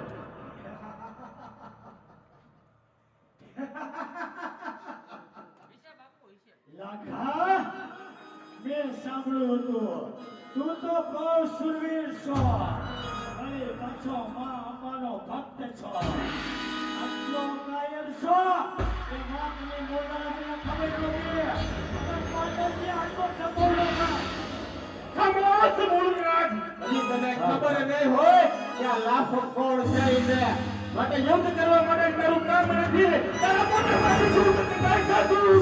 લાખા, મેં સાંભળ્યું હતું તું તો બહુ શુરવીર છો અને પાછો માં અંબાનો ભક્ત છો. આટલો કાયર છો કે માં મને બોલવાને ખબર નહોતી. માતાજી આટલો સપોર્ટ ખમોશ મૂળરાજ, હજી તને ખબર નહીં હોય કે આ લાખો કોણ છે ઈને માટે યુદ્ધ કરવા માટે તારું કામ નથી. તારા મોઢે મારી યુદ્ધ કઈ થતું.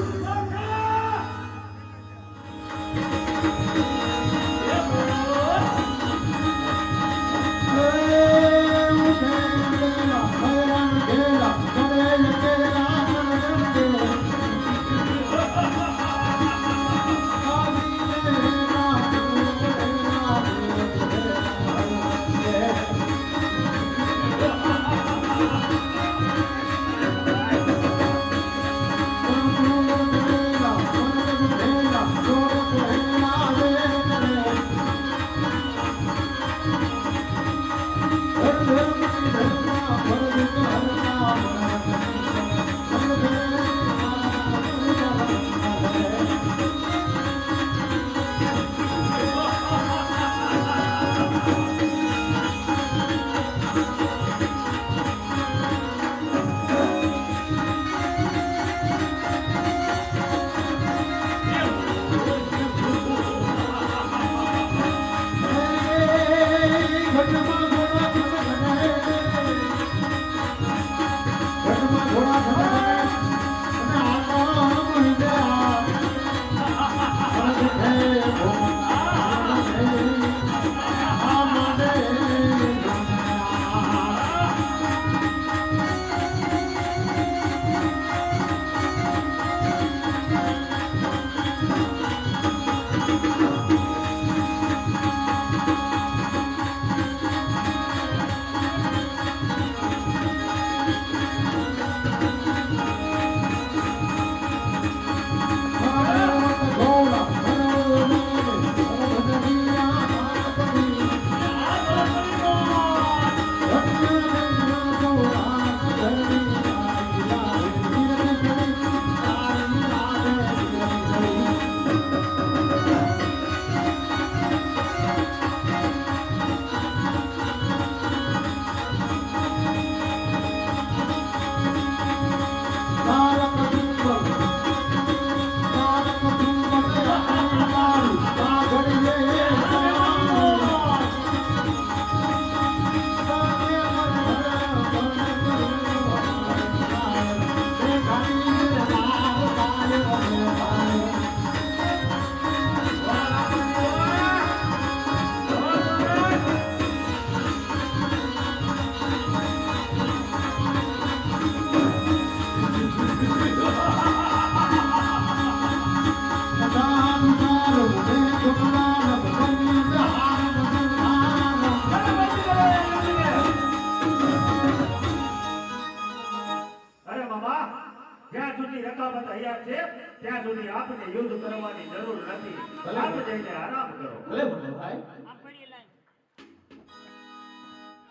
ત્યાં સુધી આપને યુદ્ધ કરવાની જરૂર નથી. આપ જઈને આરામ કરો. ભલે ભલે ભાઈ.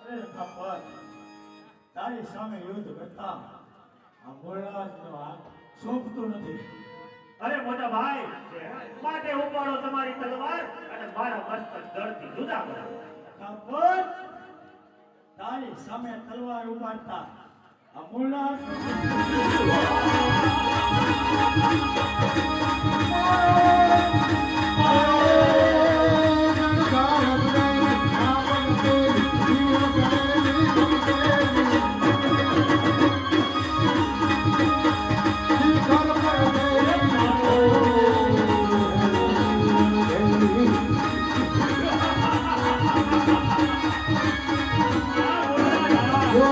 અરે કપટ, તારી સામે યુદ્ધ કરતા આ મૂળરાજનો હાથ શોભતું નથી. અરે મોટા ભાઈ, માટે ઉપાડો તમારી તલવાર અને મારા મસ્તક દળથી જુદા કરો. કપટ, તારી સામે તલવાર ઉપાડતા આ મૂળરાજ Yo